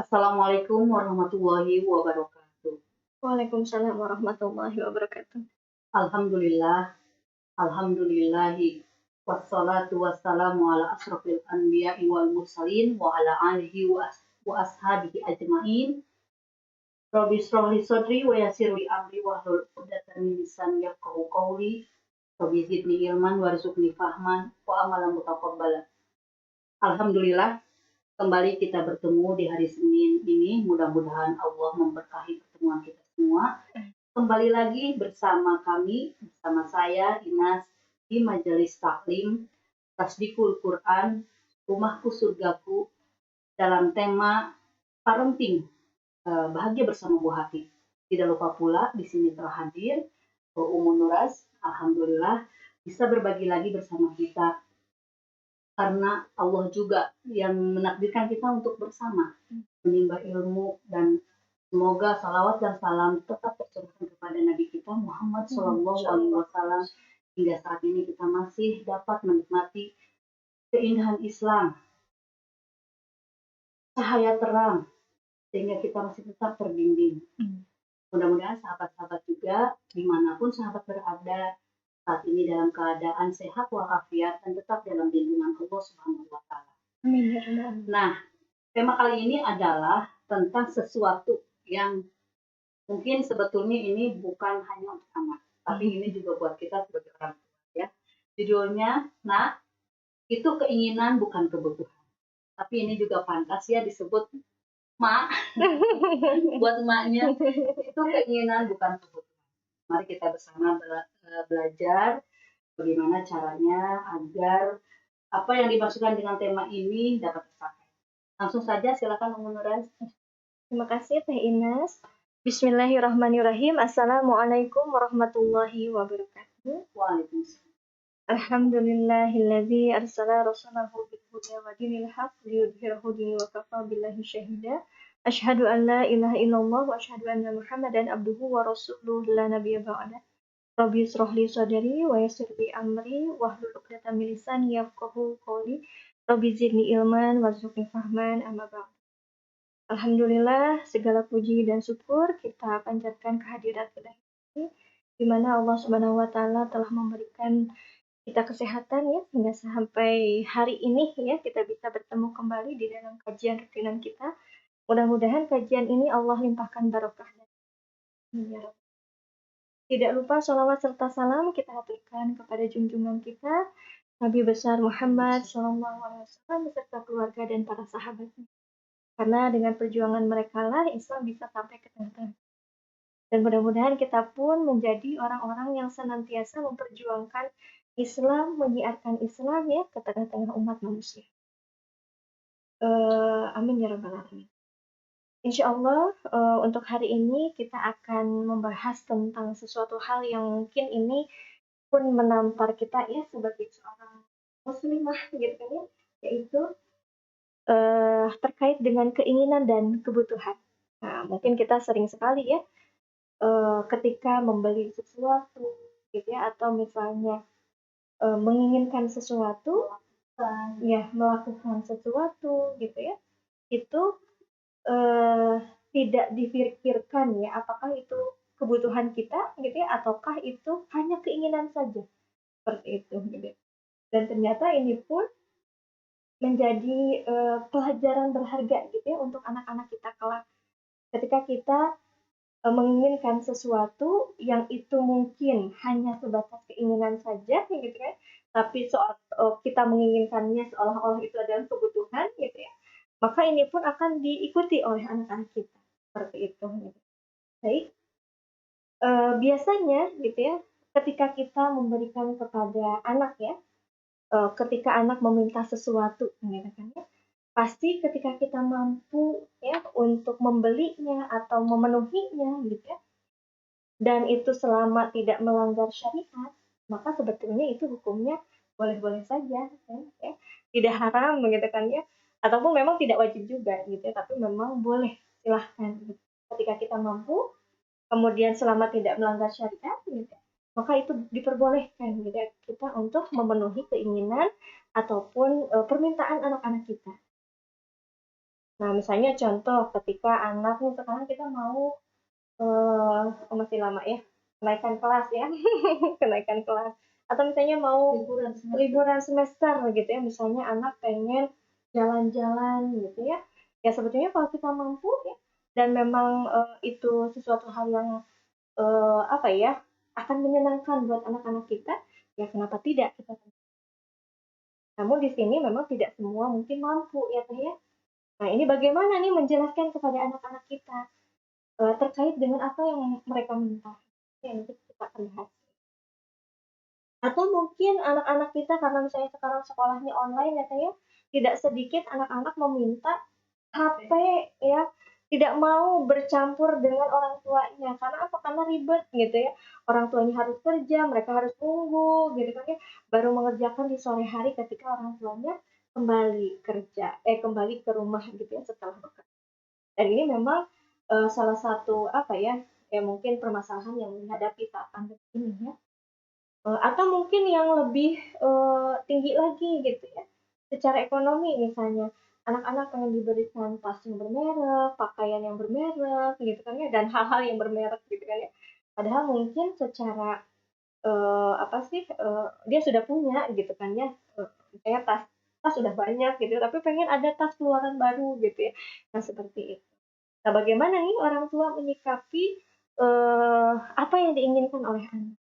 Assalamualaikum warahmatullahi wabarakatuh. Waalaikumsalam warahmatullahi wabarakatuh. Alhamdulillah, alhamdulillahi, wassalatu wassalamu ala asrofil anbiya'i wal mursalin wa ala alihi wa ashabihi ajma'in. Rabbi shrahli sadri wa yassir li amri wahlul 'uqdatam min lisani yafqahu qawli. Rabbi zidni ilman warzuqni fahman wa amalan mutaqabbalan. Alhamdulillah, kembali kita bertemu di hari Senin ini. Mudah-mudahan Allah memberkahi pertemuan kita semua. Kembali lagi bersama kami, bersama saya Inas di Majelis Taklim Tasdikul Quran Rumahku Surgaku dalam tema parenting, bahagia bersama buah hati. Tidak lupa pula di sini telah hadir Umu Nuras, alhamdulillah bisa berbagi lagi bersama kita karena Allah juga yang menakdirkan kita untuk bersama menimba ilmu, dan semoga salawat dan salam tetap tercurahkan kepada Nabi kita Muhammad Shallallahu Alaihi Wasallam hingga saat ini kita masih dapat menikmati keindahan Islam, cahaya terang, sehingga kita masih tetap terbimbing. Mudah-mudahan sahabat-sahabat juga dimanapun sahabat berada saat ini dalam keadaan sehat walafiat dan tetap dalam lindungan Allah Subhanahu wa Ta'ala. Nah, tema kali ini adalah tentang sesuatu yang mungkin sebetulnya ini bukan hanya untuk anak, tapi ini juga buat kita sebagai orang tua ya. Judulnya, nah, itu keinginan bukan kebutuhan. Tapi ini juga pantas ya disebut mak. Buat emaknya itu keinginan bukan kebutuhan. Mari kita bersama belajar bagaimana caranya agar apa yang dimaksudkan dengan tema ini dapat tercapai. Langsung saja silakan Umu Nuras. Terima kasih Teh Ines. Bismillahirrahmanirrahim. Assalamualaikum warahmatullahi wabarakatuh. Waalaikumsalam. Alhamdulillahilladzi arsala rasulahu bil huda wa dinil haqq liyudhhirahu dini wa kafa billahi syahida. Asyhadu an la ilaha illallah wa asyhadu anna Muhammadan abduhu wa rasuluhu la nabiyya ba'da. Rabbi shrah li sadri wa yassir li amri wahlul 'uqdatam min lisani yafqahu qawli. Rabbi zidni ilman warzuqni fahman, amma ba'd. Alhamdulillah, segala puji dan syukur kita panjatkan kehadirat ilahi di mana Allah Subhanahu wa taala telah memberikan kita kesehatan ya hingga sampai hari ini ya kita bisa bertemu kembali di dalam kajian rutinan kita. Mudah-mudahan kajian ini Allah limpahkan barokah. Ya. Tidak lupa sholawat serta salam kita haturkan kepada junjungan kita Nabi besar Muhammad SAW beserta keluarga dan para sahabatnya. Karena dengan perjuangan mereka lah Islam bisa sampai ke tengah-tengah. Dan mudah-mudahan kita pun menjadi orang-orang yang senantiasa memperjuangkan Islam, menyiarkan Islam ya ke tengah-tengah umat manusia. Amin ya rabbal alamin. Insya Allah untuk hari ini kita akan membahas tentang sesuatu hal yang mungkin ini pun menampar kita ya sebagai seorang muslimah gitu kan ya, yaitu terkait dengan keinginan dan kebutuhan. Nah, mungkin kita sering sekali ya ketika membeli sesuatu gitu ya, atau misalnya menginginkan sesuatu, ya melakukan sesuatu gitu ya, itu tidak dipikirkan ya apakah itu kebutuhan kita gitu ya ataukah itu hanya keinginan saja seperti itu gitu. Dan ternyata ini pun menjadi pelajaran berharga gitu ya untuk anak-anak kita kelak ketika kita menginginkan sesuatu yang itu mungkin hanya sebatas keinginan saja gitu kan, tapi kita menginginkannya seolah-olah itu adalah kebutuhan gitu ya, maka ini pun akan diikuti oleh anak-anak kita seperti itu. Gitu. Baik, biasanya gitu ya, ketika kita memberikan kepada anak ya, ketika anak meminta sesuatu, gitu kan ya, pasti ketika kita mampu ya untuk membelinya atau memenuhinya, gitu ya, dan itu selama tidak melanggar syariat, maka sebetulnya itu hukumnya boleh-boleh saja, ya, tidak haram, begitu kan ya. Ataupun memang tidak wajib juga gitu ya, tapi memang boleh silahkan gitu. Ketika kita mampu, kemudian selama tidak melanggar syariat gitu, maka itu diperbolehkan gitu ya, kita untuk memenuhi keinginan ataupun permintaan anak-anak kita. Nah, misalnya contoh ketika anak nih sekarang kita mau masih lama ya, kenaikan kelas ya, kenaikan kelas. Atau misalnya mau liburan semester gitu ya, misalnya anak pengen jalan-jalan gitu ya. Ya sebetulnya kalau kita mampu ya, dan memang itu sesuatu hal yang apa ya, akan menyenangkan buat anak-anak kita, ya kenapa tidak kita. Namun di sini memang tidak semua mungkin mampu ya Teh ya. Nah ini bagaimana nih menjelaskan kepada anak-anak kita terkait dengan apa yang mereka minta. Ya, nanti kita akan bahas. Atau mungkin anak-anak kita karena misalnya sekarang sekolahnya online ya Teh ya, tidak sedikit anak-anak meminta HP ya, tidak mau bercampur dengan orang tuanya karena apa? Karena ribet gitu ya. Orang tuanya harus kerja, mereka harus tunggu gitu kan ya, baru mengerjakan di sore hari ketika orang tuanya kembali kerja, kembali ke rumah gitu ya setelah bekerja. Dan ini memang salah satu apa ya, ya mungkin permasalahan yang menghadapi saat pandemi ini ya. Atau mungkin yang lebih tinggi lagi gitu ya, secara ekonomi misalnya, anak-anak pengen diberikan tas yang bermerek, pakaian yang bermerek gitu kan ya, dan hal-hal yang bermerek gitu kan ya. Padahal mungkin secara apa sih, dia sudah punya gitu kan ya, misalnya tas tas sudah banyak gitu, tapi pengen ada tas keluaran baru gitu ya. Nah seperti itu. Nah bagaimana nih orang tua menyikapi apa yang diinginkan oleh anak?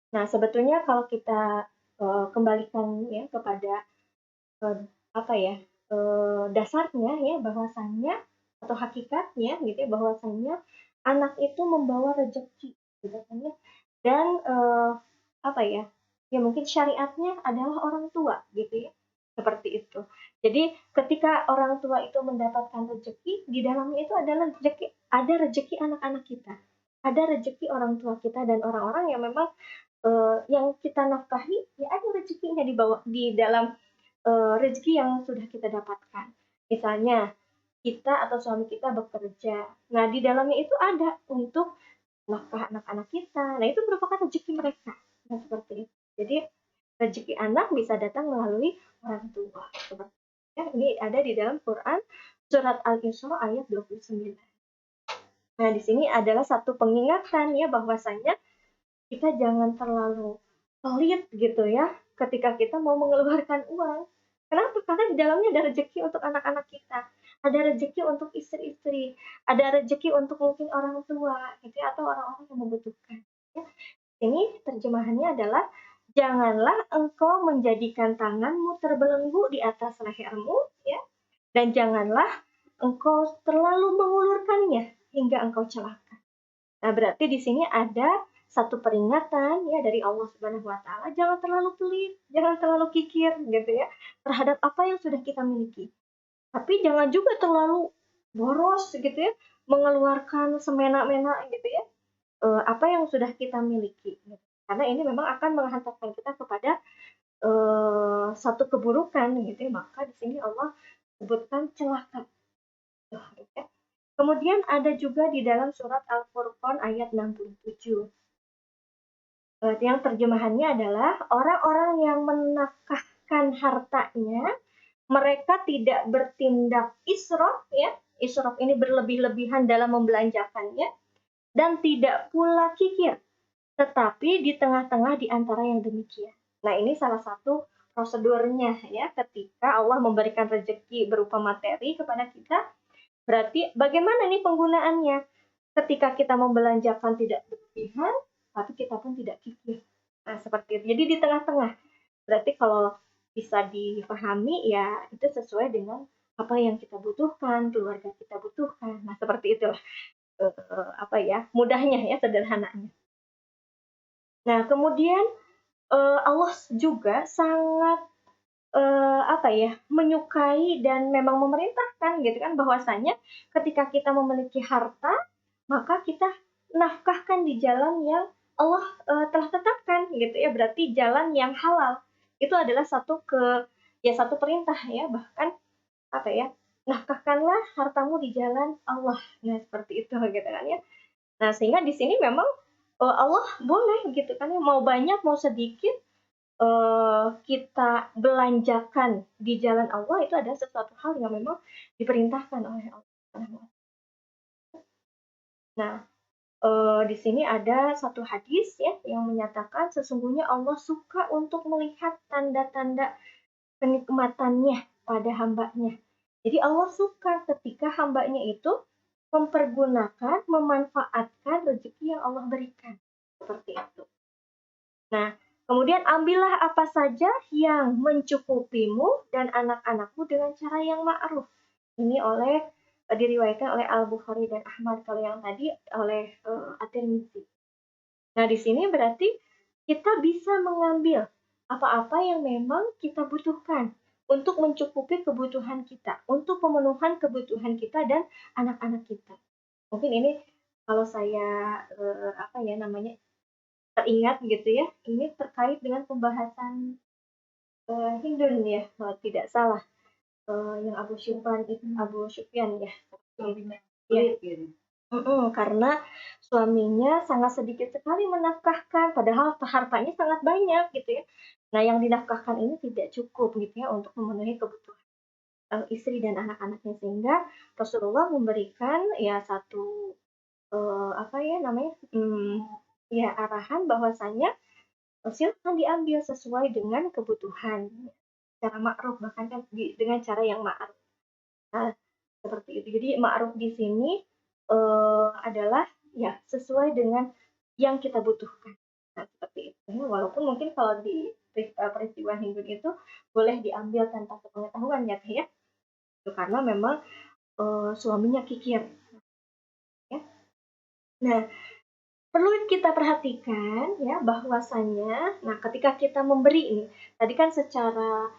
Nah, sebetulnya kalau kita kembalikan ya kepada apa ya, dasarnya ya bahwasannya atau hakikatnya gitu ya bahwasannya anak itu membawa rezeki gitu kan ya. Dan apa ya? Ya mungkin syariatnya adalah orang tua gitu ya. Seperti itu. Jadi ketika orang tua itu mendapatkan rezeki, di dalamnya itu adalah rezeki, ada rezeki anak-anak kita. Ada rezeki orang tua kita dan orang-orang yang memang yang kita nafkahi, ya ada rezekinya di bawah di dalam rezeki yang sudah kita dapatkan. Misalnya kita atau suami kita bekerja, nah di dalamnya itu ada untuk nafkah anak-anak kita. Nah itu merupakan rezeki mereka. Nah seperti itu. Jadi rezeki anak bisa datang melalui orang tua. Seperti ya, ini ada di dalam Quran surat Al-Isra ayat 29. Nah di sini adalah satu pengingatan ya bahwasanya kita jangan terlalu pelit gitu ya ketika kita mau mengeluarkan uang. Kenapa? Karena di dalamnya ada rezeki untuk anak-anak kita, ada rezeki untuk istri-istri, ada rezeki untuk mungkin orang tua gitu ya, atau orang-orang yang membutuhkan. Ya. Ini terjemahannya adalah janganlah engkau menjadikan tanganmu terbelenggu di atas lehermu ya, dan janganlah engkau terlalu mengulurkannya hingga engkau celaka. Nah, berarti di sini ada satu peringatan ya dari Allah Subhanahu wa taala, jangan terlalu pelit, jangan terlalu kikir gitu ya terhadap apa yang sudah kita miliki. Tapi jangan juga terlalu boros gitu ya, mengeluarkan semena-mena gitu ya apa yang sudah kita miliki. Gitu. Karena ini memang akan menghantarkan kita kepada satu keburukan gitu ya. Maka di sini Allah sebutkan celaka. Gitu, ya. Kemudian ada juga di dalam surat Al-Furqan ayat 67. Yang terjemahannya adalah orang-orang yang menafkahkan hartanya, mereka tidak bertindak israf ya. Israf ini berlebih-lebihan dalam membelanjakannya dan tidak pula kikir, tetapi di tengah-tengah di antara yang demikian. Nah, ini salah satu prosedurnya ya ketika Allah memberikan rezeki berupa materi kepada kita. Berarti bagaimana nih penggunaannya? Ketika kita membelanjakan tidak berlebihan, tapi kita pun tidak kikir. Nah, seperti itu. Jadi di tengah-tengah. Berarti kalau bisa dipahami ya itu sesuai dengan apa yang kita butuhkan, keluarga kita butuhkan. Nah, seperti itulah apa ya, mudahnya ya, sederhananya. Nah, kemudian Allah juga sangat apa ya, menyukai dan memang memerintahkan gitu kan bahwasanya ketika kita memiliki harta, maka kita nafkahkan di jalan yang Allah telah tetapkan gitu ya, berarti jalan yang halal. Itu adalah satu perintah ya, bahkan apa ya, nafkahkanlah hartamu di jalan Allah. Nah, seperti itu gitu kan ya. Nah, sehingga di sini memang Allah boleh gitu kan ya, mau banyak mau sedikit kita belanjakan di jalan Allah itu adalah sesuatu hal yang memang diperintahkan oleh Allah. Nah, di sini ada satu hadis ya yang menyatakan sesungguhnya Allah suka untuk melihat tanda-tanda kenikmatannya pada hambanya. Jadi Allah suka ketika hambanya itu mempergunakan, memanfaatkan rezeki yang Allah berikan. Seperti itu. Nah, kemudian ambillah apa saja yang mencukupimu dan anak-anakmu dengan cara yang ma'ruf. Ini diriwayatkan oleh Al-Bukhari dan Ahmad, kalau yang tadi oleh At-Tirmidzi. Nah, di sini berarti kita bisa mengambil apa-apa yang memang kita butuhkan untuk mencukupi kebutuhan kita, untuk pemenuhan kebutuhan kita dan anak-anak kita. Mungkin ini kalau saya teringat gitu ya, ini terkait dengan pembahasan Hindun ya, kalau tidak salah, yang Abu Sufyan ya. Karena suaminya sangat sedikit sekali menafkahkan, padahal hartanya sangat banyak gitu ya. Nah, yang dinafkahkan ini tidak cukup gitu ya untuk memenuhi kebutuhan istri dan anak-anaknya, sehingga Rasulullah memberikan ya satu arahan bahwasanya silakan diambil sesuai dengan kebutuhan, cara ma'ruf, bahkan kan dengan cara yang ma'ruf. Nah, seperti itu. Jadi ma'ruf di sini adalah ya sesuai dengan yang kita butuhkan. Nah, seperti itu. Walaupun mungkin kalau di peristiwa Hindu itu boleh diambil tanpa sepengetahuan ya, itu karena memang suaminya kikir. Ya. Nah, perlu kita perhatikan ya bahwasanya, nah ketika kita memberi ini, tadi kan secara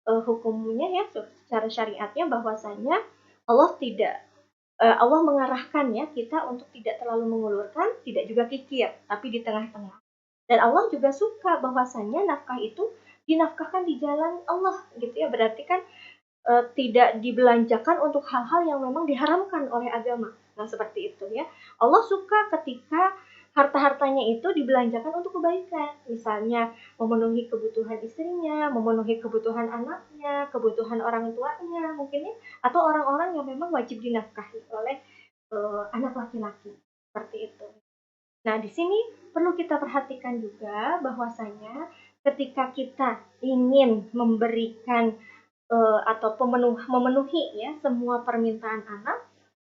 hukumnya ya, secara syariatnya bahwasanya Allah mengarahkan ya kita untuk tidak terlalu mengulurkan, tidak juga kikir, tapi di tengah-tengah. Dan Allah juga suka bahwasanya nafkah itu dinafkahkan di jalan Allah gitu ya, berarti kan tidak dibelanjakan untuk hal-hal yang memang diharamkan oleh agama. Nah, seperti itu ya. Allah suka ketika harta-hartanya itu dibelanjakan untuk kebaikan. Misalnya memenuhi kebutuhan istrinya, memenuhi kebutuhan anaknya, kebutuhan orang tuanya mungkin ya, atau orang-orang yang memang wajib dinafkahi oleh anak laki-laki. Seperti itu. Nah, di sini perlu kita perhatikan juga bahwasanya ketika kita ingin memberikan atau memenuhi ya semua permintaan anak.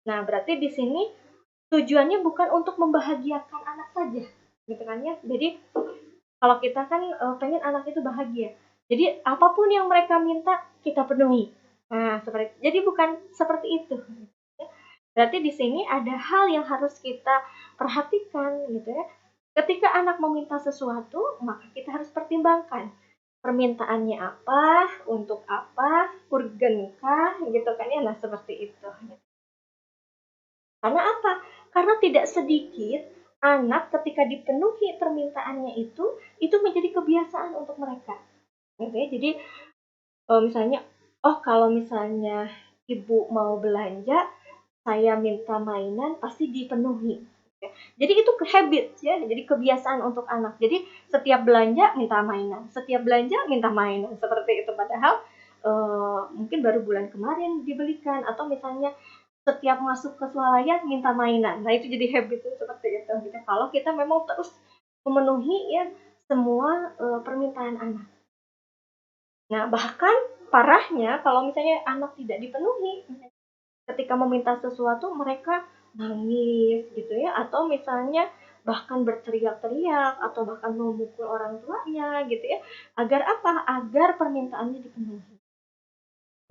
Nah, berarti di sini tujuannya bukan untuk membahagiakan anak saja, gitu kan ya. Jadi kalau kita kan pengen anak itu bahagia. Jadi apapun yang mereka minta kita penuhi. Nah, jadi bukan seperti itu. Berarti di sini ada hal yang harus kita perhatikan gitu ya. Ketika anak meminta sesuatu, maka kita harus pertimbangkan permintaannya apa, untuk apa, urgenkah, gitu kan ya. Nah, seperti itu. Karena apa? Karena tidak sedikit anak ketika dipenuhi permintaannya itu menjadi kebiasaan untuk mereka. Gitu ya. Jadi misalnya, kalau misalnya ibu mau belanja, saya minta mainan pasti dipenuhi. Jadi itu habit ya, jadi kebiasaan untuk anak. Jadi setiap belanja minta mainan, setiap belanja minta mainan, seperti itu. Padahal mungkin baru bulan kemarin dibelikan, atau misalnya setiap masuk ke swalayan minta mainan. Nah, itu jadi habit seperti itu. Gitu. Kalau kita memang terus memenuhi ya semua permintaan anak. Nah, bahkan parahnya kalau misalnya anak tidak dipenuhi, ketika meminta sesuatu mereka nangis gitu ya, atau misalnya bahkan berteriak-teriak atau bahkan memukul orang tuanya gitu ya, agar apa? Agar permintaannya dipenuhi.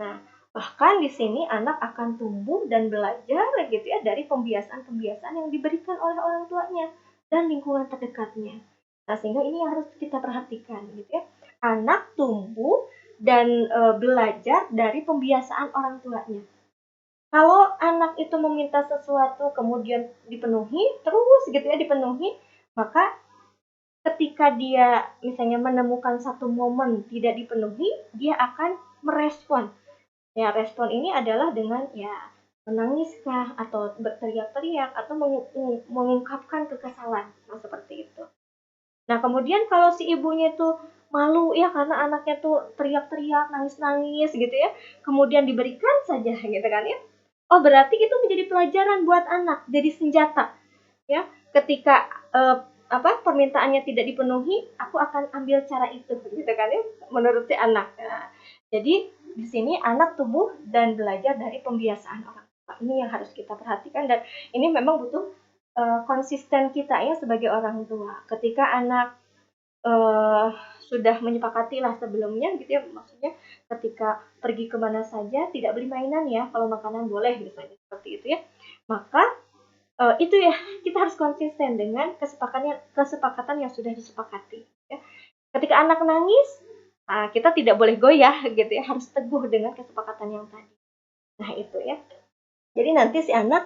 Nah, bahkan di sini anak akan tumbuh dan belajar gitu ya dari pembiasaan-pembiasaan yang diberikan oleh orang tuanya dan lingkungan terdekatnya. Nah, sehingga ini yang harus kita perhatikan gitu ya. Anak tumbuh dan belajar dari pembiasaan orang tuanya. Kalau anak itu meminta sesuatu kemudian dipenuhi, terus gitu ya dipenuhi, maka ketika dia misalnya menemukan satu momen tidak dipenuhi, dia akan merespon. Ya, respon ini adalah dengan ya menangiskah atau berteriak-teriak atau mengungkapkan kekesalan. Nah, seperti itu. Nah, kemudian kalau si ibunya itu malu ya karena anaknya tuh teriak-teriak, nangis-nangis gitu ya, kemudian diberikan saja gitu kan ya. Oh berarti itu menjadi pelajaran buat anak, jadi senjata ya. Ketika permintaannya tidak dipenuhi, aku akan ambil cara itu gitu kan ya, menurut si anak. Nah, jadi di sini anak tumbuh dan belajar dari pembiasaan orang tua. Ini yang harus kita perhatikan, dan ini memang butuh konsisten kita ya sebagai orang tua. Ketika anak sudah menyepakati lah sebelumnya gitu ya, maksudnya ketika pergi kemana saja tidak beli mainan ya, kalau makanan boleh misalnya seperti itu ya, maka itu ya kita harus konsisten dengan kesepakatan yang sudah disepakati ya. Ketika anak nangis, kita tidak boleh goyah gitu ya, harus teguh dengan kesepakatan yang tadi. Nah itu ya, jadi nanti si anak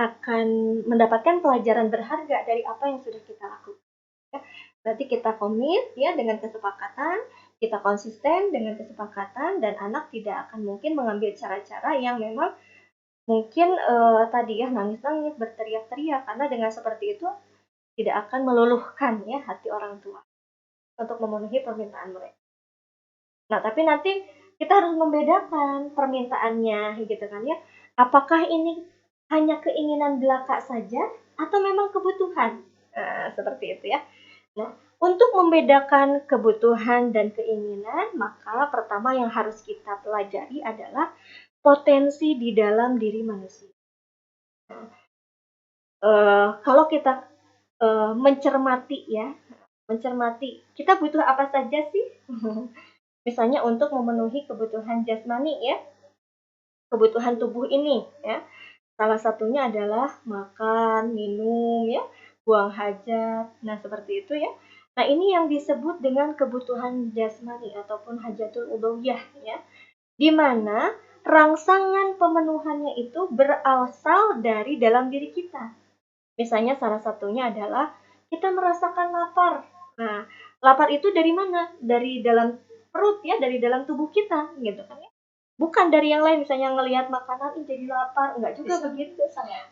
akan mendapatkan pelajaran berharga dari apa yang sudah kita lakukan ya. Berarti kita komit ya dengan kesepakatan, kita konsisten dengan kesepakatan, dan anak tidak akan mungkin mengambil cara-cara yang memang mungkin tadi ya nangis-nangis, berteriak-teriak, karena dengan seperti itu tidak akan meluluhkan ya hati orang tua untuk memenuhi permintaan mereka. Nah, tapi nanti kita harus membedakan permintaannya gitu kan ya. Apakah ini hanya keinginan belaka saja atau memang kebutuhan? Seperti itu ya. Nah, untuk membedakan kebutuhan dan keinginan, maka pertama yang harus kita pelajari adalah potensi di dalam diri manusia. Kalau kita mencermati ya, kita butuh apa saja sih? Misalnya untuk memenuhi kebutuhan jasmani ya, kebutuhan tubuh ini ya. Salah satunya adalah makan, minum ya, buang hajat. Nah, seperti itu ya. Nah, ini yang disebut dengan kebutuhan jasmani ataupun hajatul uluhiyah ya. Di mana rangsangan pemenuhannya itu berasal dari dalam diri kita. Misalnya salah satunya adalah kita merasakan lapar. Nah, lapar itu dari mana? Dari dalam perut ya, dari dalam tubuh kita gitu kan ya. Bukan dari yang lain, misalnya ngelihat makanan jadi lapar, enggak juga begitu.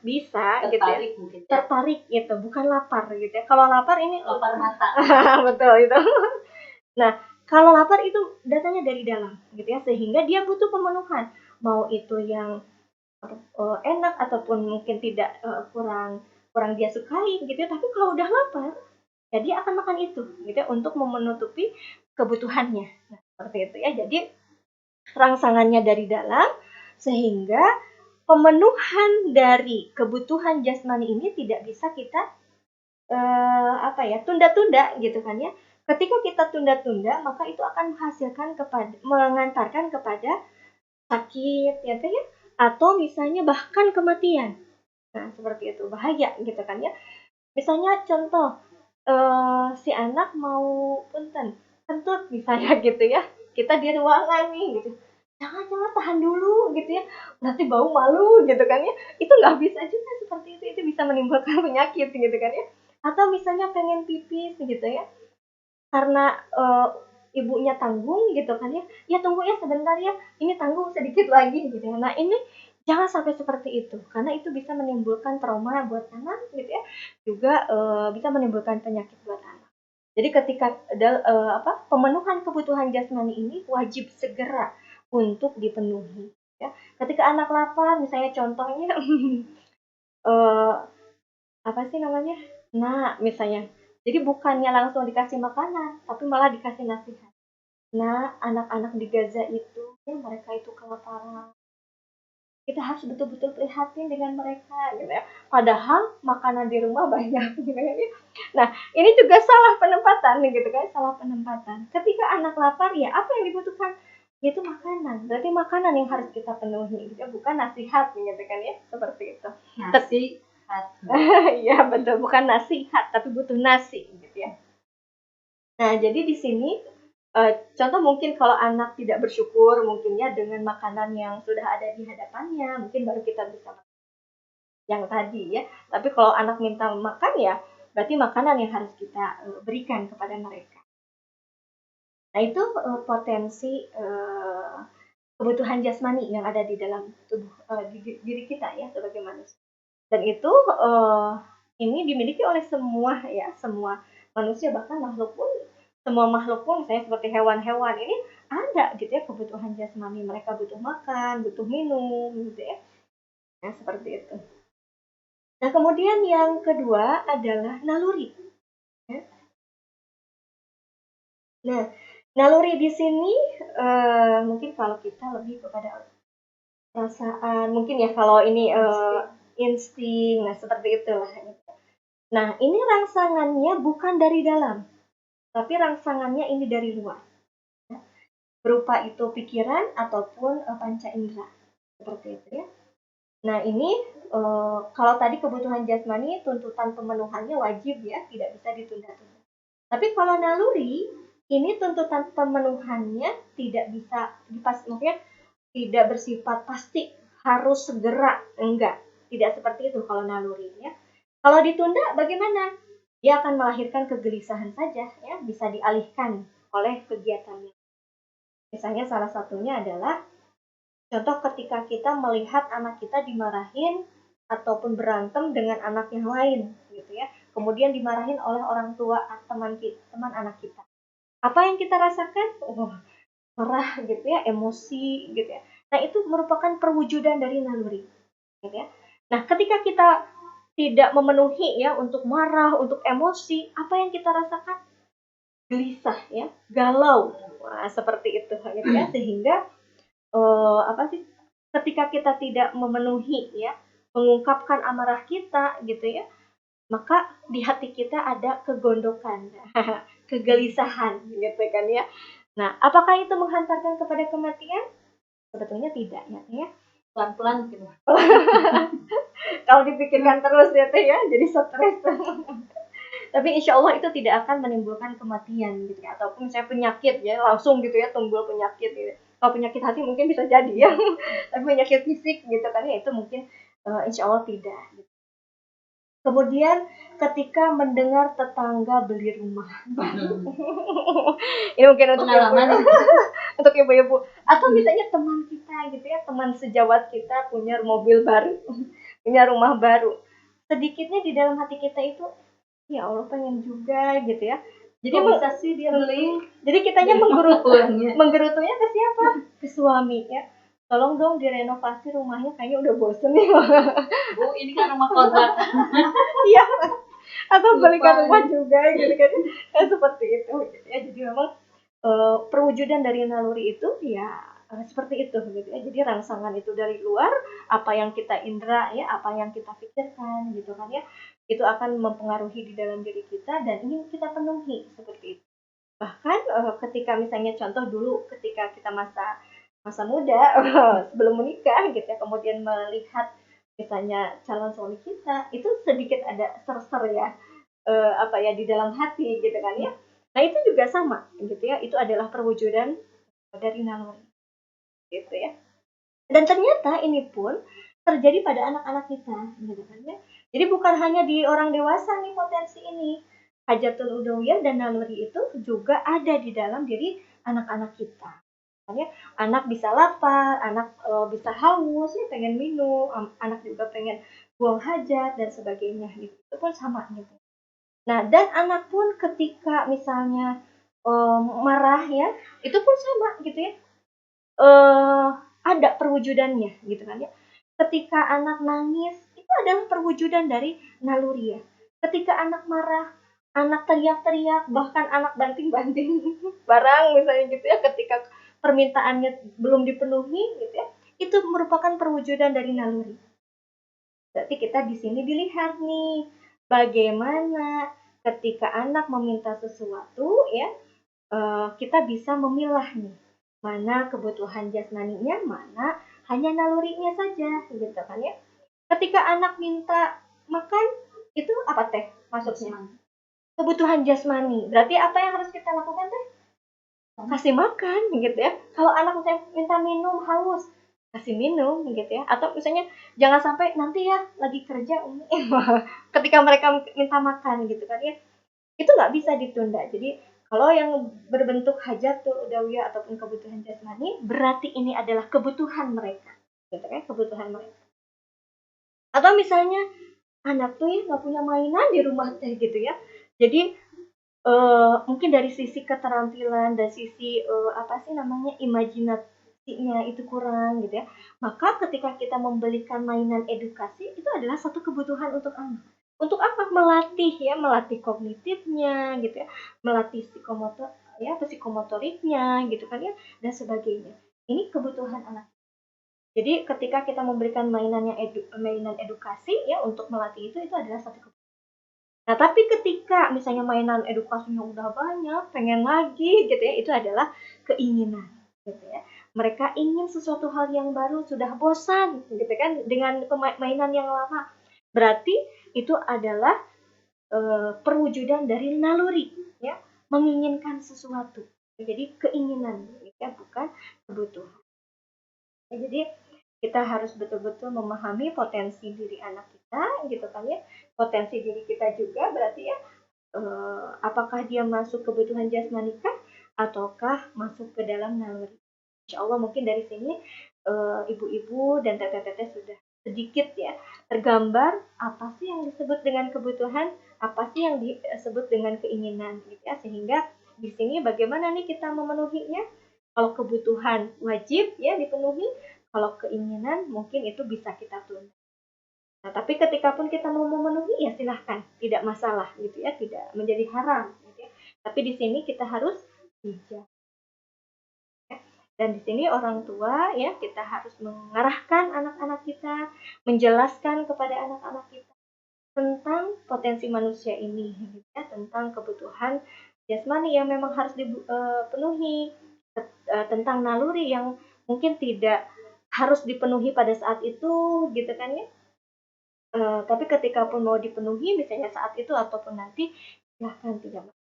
Bisa gitu ya. Mungkin, tertarik gitu, bukan lapar gitu ya. Kalau lapar ini lapar mata. betul itu. Nah, kalau lapar itu datangnya dari dalam gitu ya, sehingga dia butuh pemenuhan. Mau itu yang enak ataupun mungkin tidak kurang dia sukai gitu ya, tapi kalau udah lapar ya dia akan makan itu gitu ya, untuk menutupi kebutuhannya. Nah, seperti itu ya. Jadi rangsangannya dari dalam, sehingga pemenuhan dari kebutuhan jasmani ini tidak bisa kita tunda-tunda gitu kan ya. Ketika kita tunda-tunda, maka itu akan mengantarkan kepada sakit ya atau misalnya bahkan kematian. Nah, seperti itu, bahaya gitu kan ya. Misalnya contoh, si anak mau kentut misalnya gitu ya. Kita di ruangan nih gitu. Jangan tahan dulu gitu ya. Nanti bau malu gitu kan ya. Itu nggak bisa juga seperti itu. Itu bisa menimbulkan penyakit gitu kan ya. Atau misalnya pengen pipis gitu ya. Karena ibunya tanggung gitu kan ya. Ya tunggu ya sebentar ya. Ini tanggung sedikit lagi gitu ya. Nah, ini jangan sampai seperti itu, karena itu bisa menimbulkan trauma buat anak gitu ya, juga bisa menimbulkan penyakit buat anak. Jadi ketika pemenuhan kebutuhan jasmani ini wajib segera untuk dipenuhi ya. Ketika anak lapar misalnya contohnya apa sih namanya, nah misalnya, jadi bukannya langsung dikasih makanan tapi malah dikasih nasihat. Nah, anak-anak di Gaza itu ya, mereka itu kelaparan, kita harus betul-betul prihatin dengan mereka gitu ya. Padahal makanan di rumah banyak gitu ya. Nah, ini juga salah penempatan gitu kan, salah penempatan. Ketika anak lapar ya apa yang dibutuhkan? Itu makanan. Berarti makanan yang harus kita penuhi gitu, bukan nasihat gitu kan ya, seperti itu. Nasihat. Iya, betul, bukan nasihat tapi butuh nasi gitu ya. Nah, jadi di sini contoh mungkin kalau anak tidak bersyukur mungkin ya dengan makanan yang sudah ada di hadapannya, mungkin baru kita bisa makan yang tadi ya. Tapi kalau anak minta makan ya berarti makanan yang harus kita berikan kepada mereka. Nah, itu potensi kebutuhan jasmani yang ada di dalam tubuh diri kita ya sebagai manusia. Dan itu ini dimiliki oleh semua manusia, bahkan makhluk pun semua makhluk pun misalnya seperti hewan-hewan ini ada gitu ya kebutuhan jasmani, mereka butuh makan, butuh minum gitu ya. Nah, seperti itu. Nah, kemudian yang kedua adalah naluri. Ya. Nah, naluri di sini mungkin kalau kita lebih kepada perasaan, mungkin ya kalau ini insting, nah seperti itulah. Nah, ini rangsangannya bukan dari dalam, tapi rangsangannya ini dari luar. Berupa itu pikiran ataupun panca indera. Seperti itu ya. Nah, ini kalau tadi kebutuhan jasmani tuntutan pemenuhannya wajib ya, tidak bisa ditunda-tunda. Tapi kalau naluri, ini tuntutan pemenuhannya tidak bisa maksudnya tidak bersifat pasti harus segera, enggak. Tidak seperti itu kalau naluri ya. Kalau ditunda bagaimana? Dia akan melahirkan kegelisahan saja ya, bisa dialihkan oleh kegiatannya. Misalnya salah satunya adalah contoh ketika kita melihat anak kita dimarahin ataupun berantem dengan anak yang lain gitu ya. Kemudian dimarahin oleh orang tua teman anak kita. Apa yang kita rasakan? Oh, marah gitu ya, emosi gitu ya. Nah, itu merupakan perwujudan dari naluri gitu ya. Nah, ketika kita tidak memenuhi ya untuk marah, untuk emosi, apa yang kita rasakan? Gelisah ya, galau. Nah, seperti itu gitu ya. Sehingga ketika kita tidak memenuhi ya, mengungkapkan amarah kita gitu ya, maka di hati kita ada kegondokan, kegelisahan gitu kan ya. Nah, apakah itu menghantarkan kepada kematian? Sebetulnya tidak ya. Pelan-pelan gitu. Kalau dipikirkan terus ya teh ya, jadi stres. Tapi insya Allah itu tidak akan menimbulkan kematian gitu ya, ataupun misalnya penyakit ya langsung gitu ya timbul penyakit gitu. Kalau penyakit hati mungkin bisa jadi ya, tapi penyakit fisik gitu kan ya itu mungkin insya Allah tidak. Gitu. Kemudian ketika mendengar tetangga beli rumah, ini mungkin untuk ibu, untuk ibu-ibu atau misalnya teman kita gitu ya, teman sejawat kita punya mobil baru, punya rumah baru, sedikitnya di dalam hati kita itu ya Allah pengen juga gitu ya. Jadi bisa sih dia beli. Jadi kitanya menggerutunya ke siapa? Ke suami ya. Tolong dong direnovasi rumahnya, kayaknya udah bosen nih. Bu, ini kan rumah kontrakan. Iya. Atau belikan rumah juga gitu kan. Seperti itu gitu ya. Jadi memang perwujudan dari naluri itu ya seperti itu gitu ya. Jadi rangsangan itu dari luar, apa yang kita indra ya, apa yang kita pikirkan gitu kan ya. Itu akan mempengaruhi di dalam diri kita dan ingin kita penuhi seperti itu. Bahkan ketika misalnya contoh dulu ketika kita masa muda sebelum menikah gitu ya, kemudian melihat misalnya calon suami kita itu sedikit ada ser-ser ya di dalam hati gitu kan ya. Nah, itu juga sama gitu ya, itu adalah perwujudan dari naluri gitu ya. Dan ternyata ini pun terjadi pada anak-anak kita gitu kan ya. Jadi bukan hanya di orang dewasa nih potensi ini. Hajatul udawiyah dan naluri itu juga ada di dalam diri anak-anak kita. Ya, anak bisa lapar, anak bisa haus, ya, pengen minum, anak juga pengen buang hajat dan sebagainya gitu. Itu pun sama gitu. Nah, dan anak pun ketika misalnya marah ya, itu pun sama gitu ya. Ada perwujudannya gitu kan ya. Ketika anak nangis, itu adalah perwujudan dari naluri ya. Ketika anak marah, anak teriak-teriak, bahkan anak banting-banting barang misalnya gitu ya, ketika permintaannya belum dipenuhi gitu ya, itu merupakan perwujudan dari naluri. Berarti kita di sini dilihat nih bagaimana ketika anak meminta sesuatu ya, kita bisa memilah nih mana kebutuhan jasmaninya, mana hanya nalurinya saja gitu kan ya. Ketika anak minta makan itu apa teh maksudnya? Kebutuhan jasmani. Berarti apa yang harus kita lakukan teh? Kasih makan gitu ya. Kalau anak misalnya minta minum haus, kasih minum gitu ya. Atau misalnya jangan sampai nanti ya lagi kerja ketika mereka minta makan gitu kan ya. Itu nggak bisa ditunda. Jadi kalau yang berbentuk hajatul udawiyah ataupun kebutuhan jasmani, berarti ini adalah kebutuhan mereka. Gitu kan, kebutuhan mereka. Atau misalnya anak tuh ya nggak punya mainan di rumah teh gitu ya. Jadi Mungkin dari sisi keterampilan dan sisi imajinasinya itu kurang gitu ya. Maka ketika kita membelikan mainan edukasi itu adalah satu kebutuhan untuk anak. Untuk apa? Melatih kognitifnya gitu ya, melatih psikomotoriknya gitu kan ya, dan sebagainya. Ini kebutuhan anak. Jadi ketika kita memberikan mainan edukasi ya untuk melatih itu adalah satu kebutuhan. Nah, tapi ketika misalnya mainan edukasinya udah banyak, pengen lagi gitu ya, itu adalah keinginan gitu ya. Mereka ingin sesuatu hal yang baru, sudah bosan gitu kan dengan mainan yang lama. Berarti itu adalah perwujudan dari naluri ya, menginginkan sesuatu. Jadi keinginan ya, bukan kebutuhan. Ya, jadi kita harus betul-betul memahami potensi diri anak kita gitu kan ya, potensi diri kita juga berarti ya, apakah dia masuk kebutuhan jasmani kah ataukah masuk ke dalam naluri. Insya Allah mungkin dari sini ibu-ibu dan teteh-teteh sudah sedikit ya tergambar apa sih yang disebut dengan kebutuhan, apa sih yang disebut dengan keinginan gitu ya, sehingga di sini bagaimana nih kita memenuhinya. Kalau kebutuhan wajib ya dipenuhi, kalau keinginan mungkin itu bisa kita tunda. Nah, tapi ketika pun kita mau memenuhi ya silahkan, tidak masalah gitu ya, tidak menjadi haram gitu ya. Tapi di sini kita harus bijak. Ya. Dan di sini orang tua ya, kita harus mengarahkan anak-anak kita, menjelaskan kepada anak-anak kita tentang potensi manusia ini gitu ya, tentang kebutuhan jasmani yang memang harus dipenuhi, tentang naluri yang mungkin tidak harus dipenuhi pada saat itu gitu kan ya. Tapi ketika pun mau dipenuhi misalnya saat itu ataupun nanti, silahkan, tidak masalah.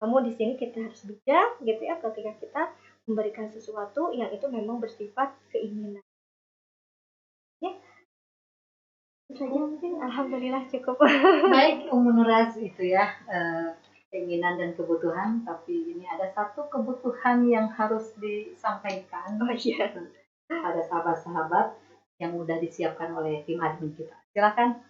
Namun di sini kita harus bijak gitu ya ketika kita memberikan sesuatu yang itu memang bersifat keinginan. Ya, itu saja mungkin. Alhamdulillah cukup. Baik, Nuras itu ya, keinginan dan kebutuhan, tapi ini ada satu kebutuhan yang harus disampaikan pada sahabat-sahabat yang udah disiapkan oleh tim admin kita. Silakan.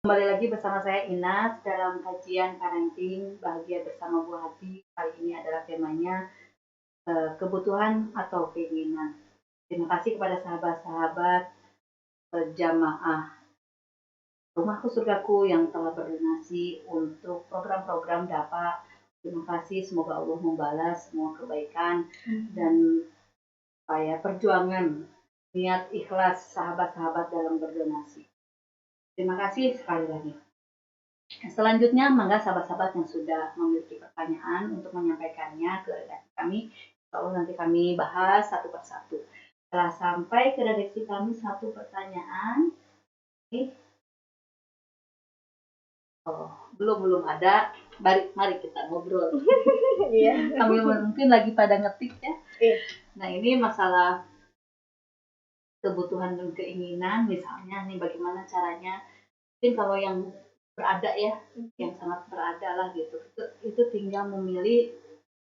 Kembali lagi bersama saya Inas dalam kajian parenting bahagia bersama Bu Hati. Kali ini adalah temanya kebutuhan atau keinginan. Terima kasih kepada sahabat-sahabat jamaah Rumahku Surgaku yang telah berdonasi untuk program-program DAPA. Terima kasih, semoga Allah membalas semua kebaikan dan perjuangan niat ikhlas sahabat-sahabat dalam berdonasi. Terima kasih sekali lagi. Selanjutnya, mangga sahabat-sahabat yang sudah memiliki pertanyaan untuk menyampaikannya ke redaksi kami. Lalu nanti kami bahas satu persatu. Setelah sampai ke redaksi kami satu pertanyaan, belum ada. Mari kita ngobrol. Kami mungkin lagi pada ngetik ya. Nah, ini masalah kebutuhan dan keinginan, misalnya nih bagaimana caranya. Mungkin kalau yang berada ya, yang sangat berada lah gitu, itu tinggal memilih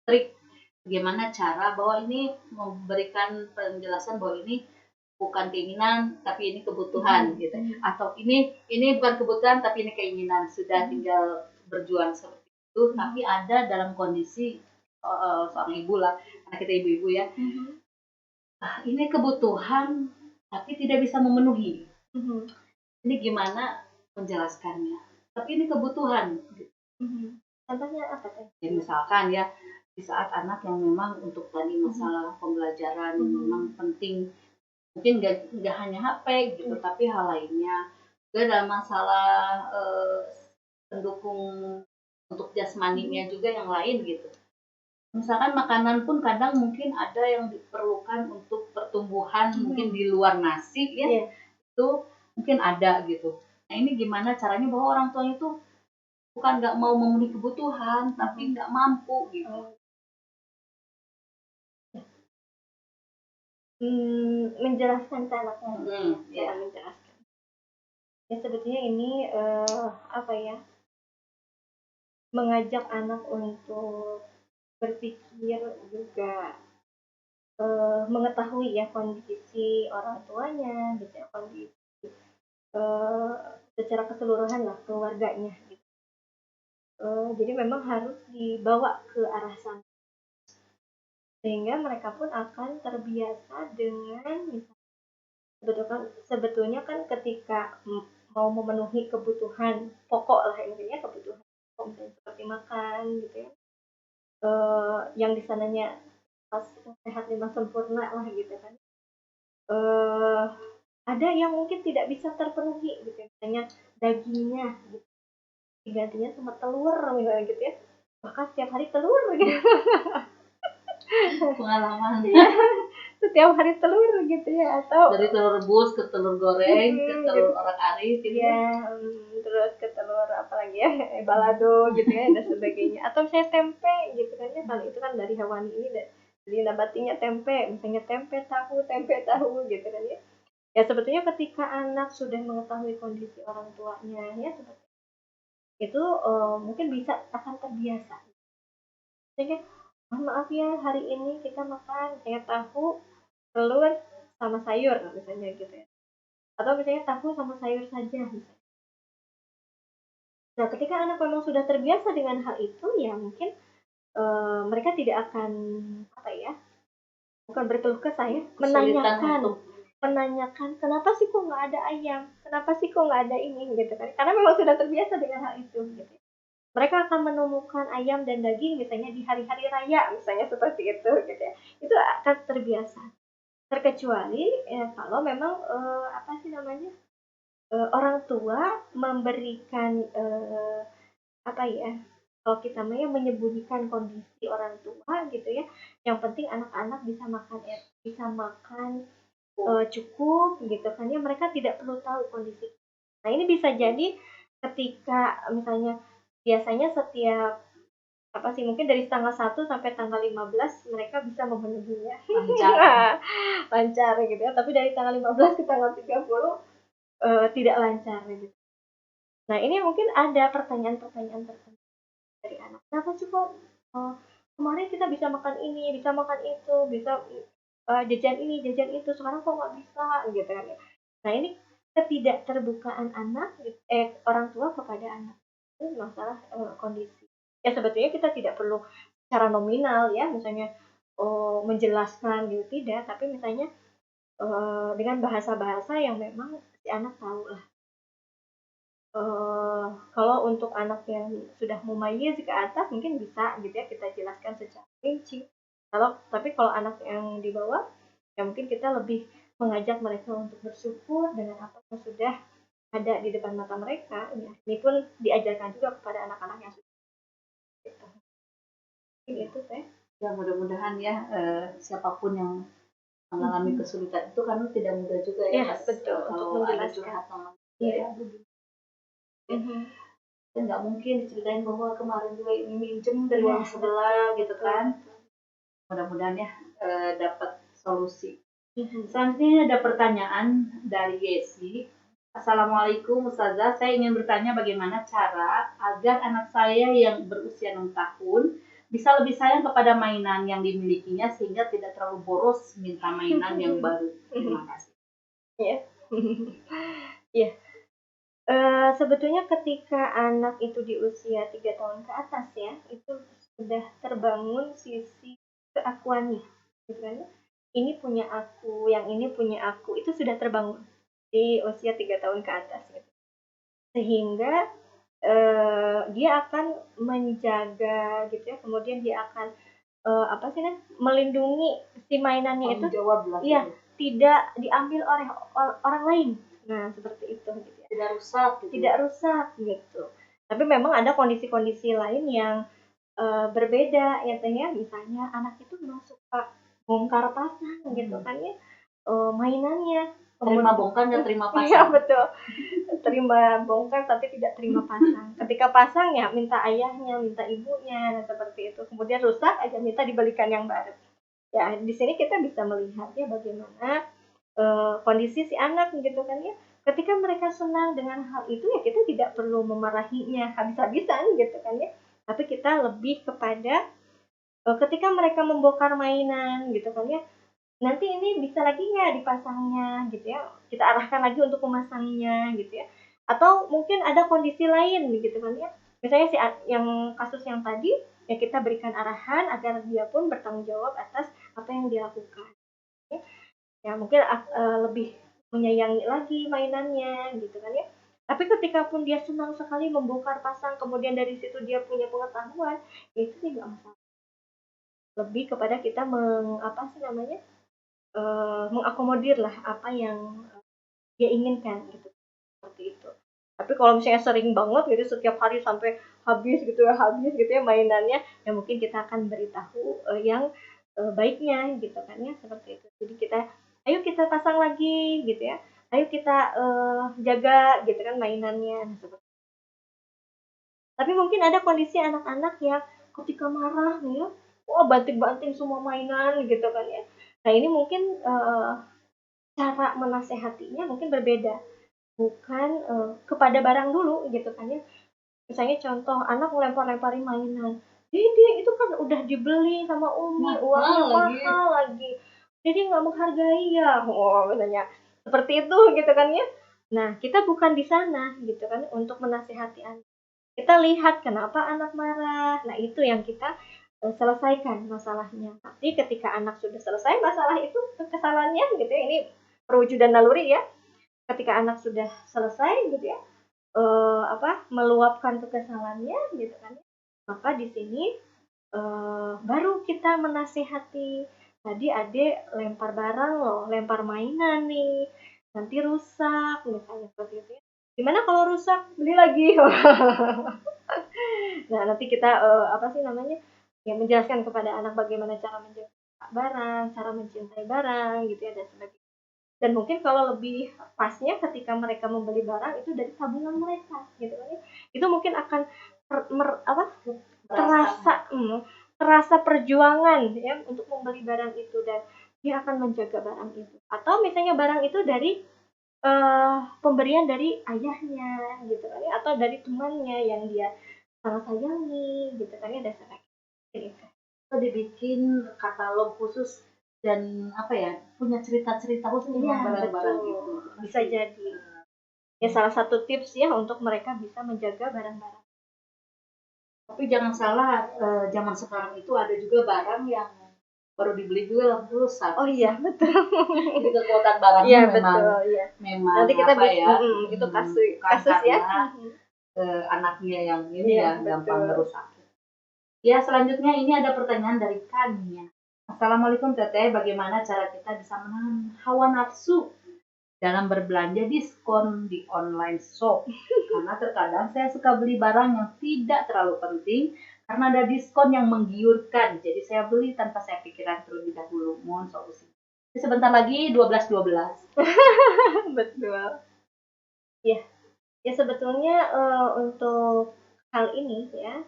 trik bagaimana cara bahwa ini memberikan penjelasan bahwa ini bukan keinginan tapi ini kebutuhan gitu, atau ini bukan kebutuhan tapi ini keinginan. Sudah tinggal berjuang seperti itu. Tapi ada dalam kondisi seorang ibu lah, karena kita ibu-ibu ya, ini kebutuhan tapi tidak bisa memenuhi. Ini gimana menjelaskannya? Tapi ini kebutuhan. Contohnya apa teh? Ya misalkan ya di saat anak yang memang untuk tadi masalah pembelajaran yang memang penting, mungkin nggak hanya HP gitu, tapi hal lainnya. Juga ada masalah pendukung untuk jasmaninya juga yang lain gitu. Misalkan makanan pun kadang mungkin ada yang diperlukan untuk pertumbuhan mungkin di luar nasi ya, itu mungkin ada gitu. Nah ini gimana caranya bahwa orang tuanya itu bukan nggak mau memenuhi kebutuhan, tapi nggak mampu gitu. Menjelaskan ke anaknya, Ya. menjelaskan. Ya sebetulnya ini apa ya? Mengajak anak untuk berpikir juga mengetahui ya kondisi orang tuanya, gitu ya, kondisi secara keseluruhan lah keluarganya. Gitu. Jadi memang harus dibawa ke arah sana, sehingga mereka pun akan terbiasa dengan sebetulnya kan ketika mau memenuhi kebutuhan pokok lah intinya kebutuhan pokok seperti makan gitu ya, yang di sananya pas sehat lima sempurna lah gitu kan. Ada yang mungkin tidak bisa terpenuhi gitu, misalnya dagingnya gitu, digantinya sama telur misalnya gitu ya, bahkan setiap hari telur gitu. Pengalaman. Setiap hari telur gitu ya, atau dari telur rebus ke telur goreng ke telur orak-arik gitu ya, terus ke telur apa lagi ya, balado gitu ya dan sebagainya, atau misalnya tempe gitu kan ya, kalau itu kan dari hewani ini dari nabatinya tempe, misalnya tempe tahu gitu kan ya. Ya sebetulnya ketika anak sudah mengetahui kondisi orang tuanya ya seperti itu, mungkin bisa akan terbiasa. Jadi maaf ya hari ini kita makan kayak tahu, telur sama sayur misalnya gitu ya. Atau misalnya tahu sama sayur saja misalnya. Nah, ketika anak memang sudah terbiasa dengan hal itu, ya mungkin mereka tidak akan apa ya? Bukan berkeluh kesah ya, menanyakan kenapa sih kok nggak ada ayam, kenapa sih kok nggak ada ini gitu kan? Karena memang sudah terbiasa dengan hal itu. Gitu. Mereka akan menemukan ayam dan daging misalnya di hari-hari raya misalnya seperti itu gitu ya. Itu akan terbiasa. Terkecuali ya kalau memang apa sih namanya? Orang tua memberikan apa ya? Kalau kita menyembunyikan kondisi orang tua gitu ya. Yang penting anak-anak bisa makan cukup gitu kan ya, mereka tidak perlu tahu kondisi. Nah ini bisa jadi ketika misalnya biasanya setiap apa sih mungkin dari tanggal 1 sampai tanggal 15 mereka bisa memenuhinya lancar gitu ya, tapi dari tanggal 15 ke tanggal 30 tidak lancar gitu. Nah ini mungkin ada pertanyaan-pertanyaan tertentu dari anak, kenapa sih kok kemarin kita bisa makan ini, bisa makan itu, bisa jajan ini, jajan itu, sekarang kok nggak bisa gitu kan ya. Nah ini ketidakterbukaan orang tua kepada anak itu masalah kondisi. Ya sebetulnya kita tidak perlu secara nominal ya, misalnya menjelaskan gitu tidak, tapi misalnya dengan bahasa-bahasa yang memang si anak tahu lah. Kalau untuk anak yang sudah mumayyiz ke atas mungkin bisa gitu ya kita jelaskan secara rinci. Tapi kalau anak yang di bawah ya mungkin kita lebih mengajak mereka untuk bersyukur dengan apa yang sudah ada di depan mata mereka. Ya. Ini pun diajarkan juga kepada anak-anak yang sudah gitu. Itu teh. Ya mudah-mudahan ya siapapun yang mengalami kesulitan itu kan tidak mudah juga ya, betul, kalau ada curhat sama ya. Dan nggak mungkin diceritain bahwa kemarin juga ini minjem dari orang sebelah gitu kan. Mudah-mudahan ya dapat solusi. Selanjutnya ada pertanyaan dari Yesi. Assalamualaikum Ustazah, saya ingin bertanya bagaimana cara agar anak saya yang berusia 6 tahun bisa lebih sayang kepada mainan yang dimilikinya sehingga tidak terlalu boros minta mainan yang baru. Terima kasih. Iya. Iya. Sebetulnya ketika anak itu di usia 3 tahun ke atas ya, itu sudah terbangun sisi keakuannya. Gitu kan? Ini punya aku, yang ini punya aku, itu sudah terbangun. di usia 3 tahun ke atas gitu. Sehingga dia akan menjaga gitu ya, kemudian dia akan melindungi si mainannya itu iya tidak diambil oleh orang lain. Nah, seperti itu gitu ya. Tidak rusak gitu. Tapi memang ada kondisi-kondisi lain yang berbeda ya Teh ya. Misalnya anak itu memang suka bongkar pasang gitu kan ya. Mainannya terima bongkar nggak terima pasang. Iya betul. Terima bongkar tapi tidak terima pasang. Ketika pasang ya minta ayahnya, minta ibunya, nah, seperti itu. Kemudian rusak aja minta dibelikan yang baru. Ya di sini kita bisa melihat ya bagaimana kondisi si anak gitu kan ya. Ketika mereka senang dengan hal itu ya kita tidak perlu memarahinya habis-habisan gitu kan ya. Tapi kita lebih kepada ketika mereka membongkar mainan gitu kan ya. Nanti ini bisa lagi nggak dipasangnya gitu ya. Kita arahkan lagi untuk memasangnya gitu ya. Atau mungkin ada kondisi lain gitu kan ya. Misalnya yang kasus yang tadi ya kita berikan arahan agar dia pun bertanggung jawab atas apa yang dia lakukan. Ya mungkin lebih menyayangi lagi mainannya gitu kan ya. Tapi ketika pun dia senang sekali membongkar pasang, kemudian dari situ dia punya pengetahuan, ya itu tidak masalah. Lebih kepada kita mengakomodir lah apa yang dia inginkan gitu, seperti itu. Tapi kalau misalnya sering banget gitu setiap hari sampai habis gitu ya mainannya, ya mungkin kita akan beritahu yang baiknya gitu kan ya, seperti itu. Jadi ayo kita pasang lagi gitu ya, ayo kita jaga gitu kan mainannya. Tapi mungkin ada kondisi anak-anak yang ketika marah nih ya, wah banting-banting semua mainan gitu kan ya. Nah ini mungkin cara menasehatinya mungkin berbeda, bukan kepada barang dulu gitu kan ya. Misalnya contoh anak ngelempar-lemparin mainan, Dede itu kan udah dibeli sama Umi, uangnya mahal lagi. Dede nggak menghargai ya, misalnya seperti itu gitu kan ya. Nah kita bukan di sana gitu kan untuk menasehati anak. Kita lihat kenapa anak marah. Nah itu yang kita selesaikan masalahnya. Nanti ketika anak sudah selesai masalah itu kesalahannya gitu ya, ini perwujudan naluri ya. Ketika anak sudah selesai gitu ya, meluapkan kekesalannya gitu kan, maka di sini baru kita menasihati. Tadi adek lempar barang loh, lempar mainan nih, nanti rusak misalnya seperti itu. Gimana kalau rusak beli lagi. Nah nanti kita ya menjelaskan kepada anak bagaimana cara menjaga barang, cara mencintai barang gitu ya dan sebagainya. Dan mungkin kalau lebih pasnya ketika mereka membeli barang itu dari tabungan mereka gitu kan ya. Itu mungkin akan terasa perjuangan ya untuk membeli barang itu dan dia akan menjaga barang itu. Atau misalnya barang itu dari pemberian dari ayahnya gitu kan ya, atau dari temannya yang dia sangat sayangi gitu kan ya, dasarnya gitu. Atau dibikin katalog khusus dan punya cerita-cerita khusus tentang barang-barang itu. Bisa jadi ya salah satu tips ya untuk mereka bisa menjaga barang-barang. Tapi jangan salah, zaman sekarang itu ada juga barang yang baru dibeli juga langsung rusak. Oh iya betul. Jadi kekuatan barangnya memang nanti kita bisa itu kasus ya. Anaknya yang ini gampang merusak. Ya selanjutnya ini ada pertanyaan dari Kania. Assalamualaikum Teteh, bagaimana cara kita bisa menahan hawa nafsu dalam berbelanja diskon di online shop? Karena terkadang saya suka beli barang yang tidak terlalu penting karena ada diskon yang menggiurkan. Jadi saya beli tanpa saya pikirkan terlebih dahulu. Mohon solusi. Sebentar lagi 12.12. Betul. Ya sebetulnya untuk hal ini ya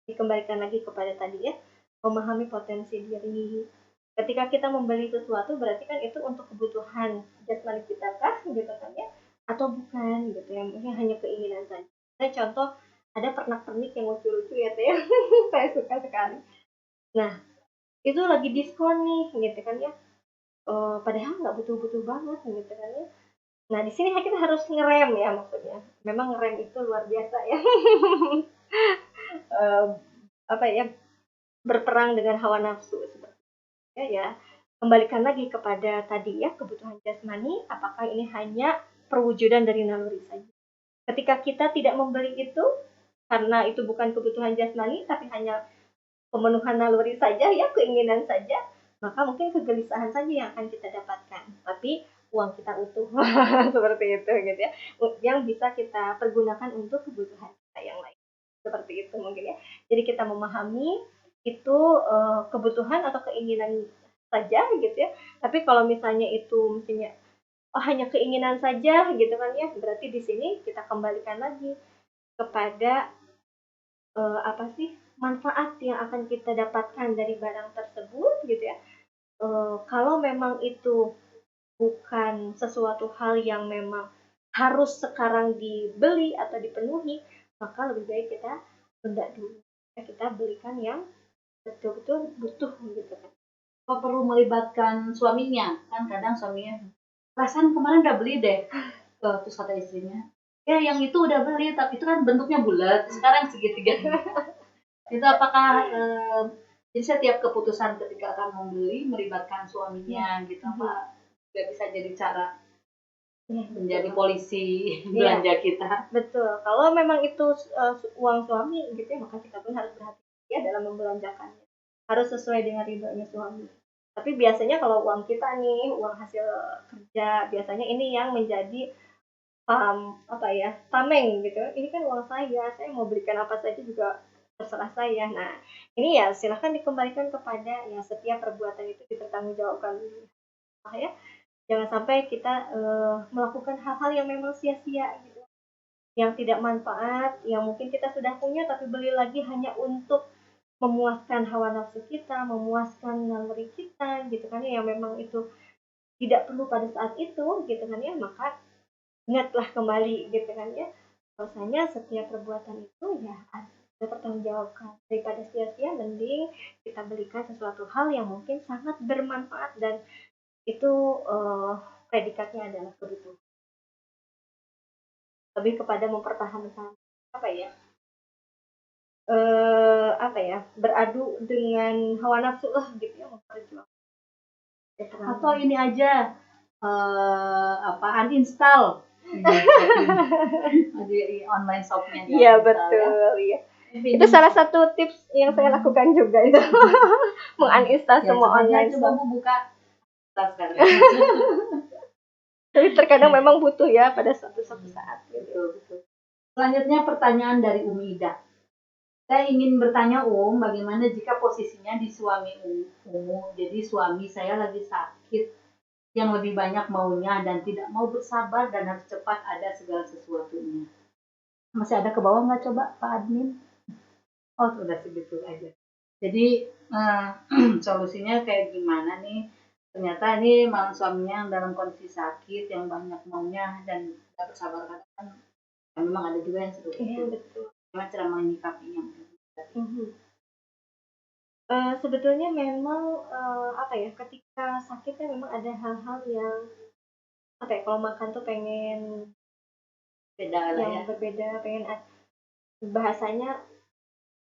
dikembalikan lagi kepada tadi ya, memahami potensi diri. Ketika kita membeli sesuatu berarti kan itu untuk kebutuhan jasmani kita kah gitu kan ya, atau bukan gitu ya, mungkin hanya keinginan saja. Saya contoh ada pernak-pernik yang lucu-lucu ya Teh. Saya suka sekali. Nah itu lagi diskon nih gitu kan ya, padahal nggak butuh-butuh banget gitu kan ya. Nah di sini kita harus ngerem ya, maksudnya memang ngerem itu luar biasa ya. Berperang dengan hawa nafsu seperti ya kembalikan lagi kepada tadi ya, kebutuhan jasmani, apakah ini hanya perwujudan dari naluri saja. Ketika kita tidak membeli itu, karena itu bukan kebutuhan jasmani, tapi hanya pemenuhan naluri saja ya, keinginan saja, maka mungkin kegelisahan saja yang akan kita dapatkan. Tapi uang kita utuh, seperti itu gitu ya, yang bisa kita pergunakan untuk kebutuhan kita yang lain. Seperti itu mungkin ya. Jadi kita memahami itu kebutuhan atau keinginan saja gitu ya. Tapi kalau misalnya itu misalnya hanya keinginan saja gitu kan ya, berarti di sini kita kembalikan lagi kepada apa sih manfaat yang akan kita dapatkan dari barang tersebut gitu ya. Kalau memang itu bukan sesuatu hal yang memang harus sekarang dibeli atau dipenuhi, maka lebih baik kita tunda dulu. Kita belikan yang betul-betul butuh gitu kan. Apa perlu melibatkan suaminya? Kan kadang suaminya, perasaan kemarin udah beli deh. Terus kata istrinya, ya yang itu udah beli, tapi itu kan bentuknya bulat, sekarang segitiga. Itu apakah jadi setiap keputusan ketika akan membeli melibatkan suaminya gitu, apa nggak bisa jadi cara menjadi polisi belanja kita? Betul. Kalau memang itu uang suami gitu ya, maka kita pun harus berhati-hati ya dalam membelanjakannya. Harus sesuai dengan ridhonya suami. Tapi biasanya kalau uang kita nih, uang hasil kerja, biasanya ini yang menjadi apa ya, tameng gitu. Ini kan uang saya mau berikan apa saja juga terserah saya. Nah, ini ya silahkan dikembalikan kepada ya setiap perbuatan itu dipertanggungjawabkan ya. Jangan sampai kita melakukan hal-hal yang memang sia-sia gitu, yang tidak manfaat, yang mungkin kita sudah punya tapi beli lagi hanya untuk memuaskan hawa nafsu kita, memuaskan naluri kita gitu kan ya, yang memang itu tidak perlu pada saat itu gitu kan ya, maka ingatlah kembali gitu kan ya, bahwasanya setiap perbuatan itu ya ada pertanggungjawabkan. Daripada sia-sia, mending kita belikan sesuatu hal yang mungkin sangat bermanfaat dan itu predikatnya adalah kebutuhan. Lebih kepada mempertahankan apa ya, beradu dengan hawa nafsu lah gitu ya, memperjuangkan. Atau ini aja uninstall di online shopnya. Iya betul ya. Itu salah satu tips yang saya lakukan juga itu. Menguninstall semua online shop. Coba buka sekarang. Tapi terkadang memang butuh ya pada suatu saat. Betul. Selanjutnya pertanyaan dari Umi Ida. Saya ingin bertanya bagaimana jika posisinya di suami jadi suami saya lagi sakit, yang lebih banyak maunya dan tidak mau bersabar dan harus cepat ada segala sesuatunya. Masih ada ke bawah nggak coba Pak Admin? Oh sudah segitu aja. Jadi solusinya kayak gimana nih? Ternyata ini malah suaminya yang dalam kondisi sakit, yang banyak maunya dan tidak bersabar kan. Memang ada juga yang seperti itu. Betul. Gimana cara menyikapinya? Sebetulnya memang ketika sakitnya memang ada hal-hal yang kalau makan tuh pengen beda lah ya, berbeda, pengen bahasanya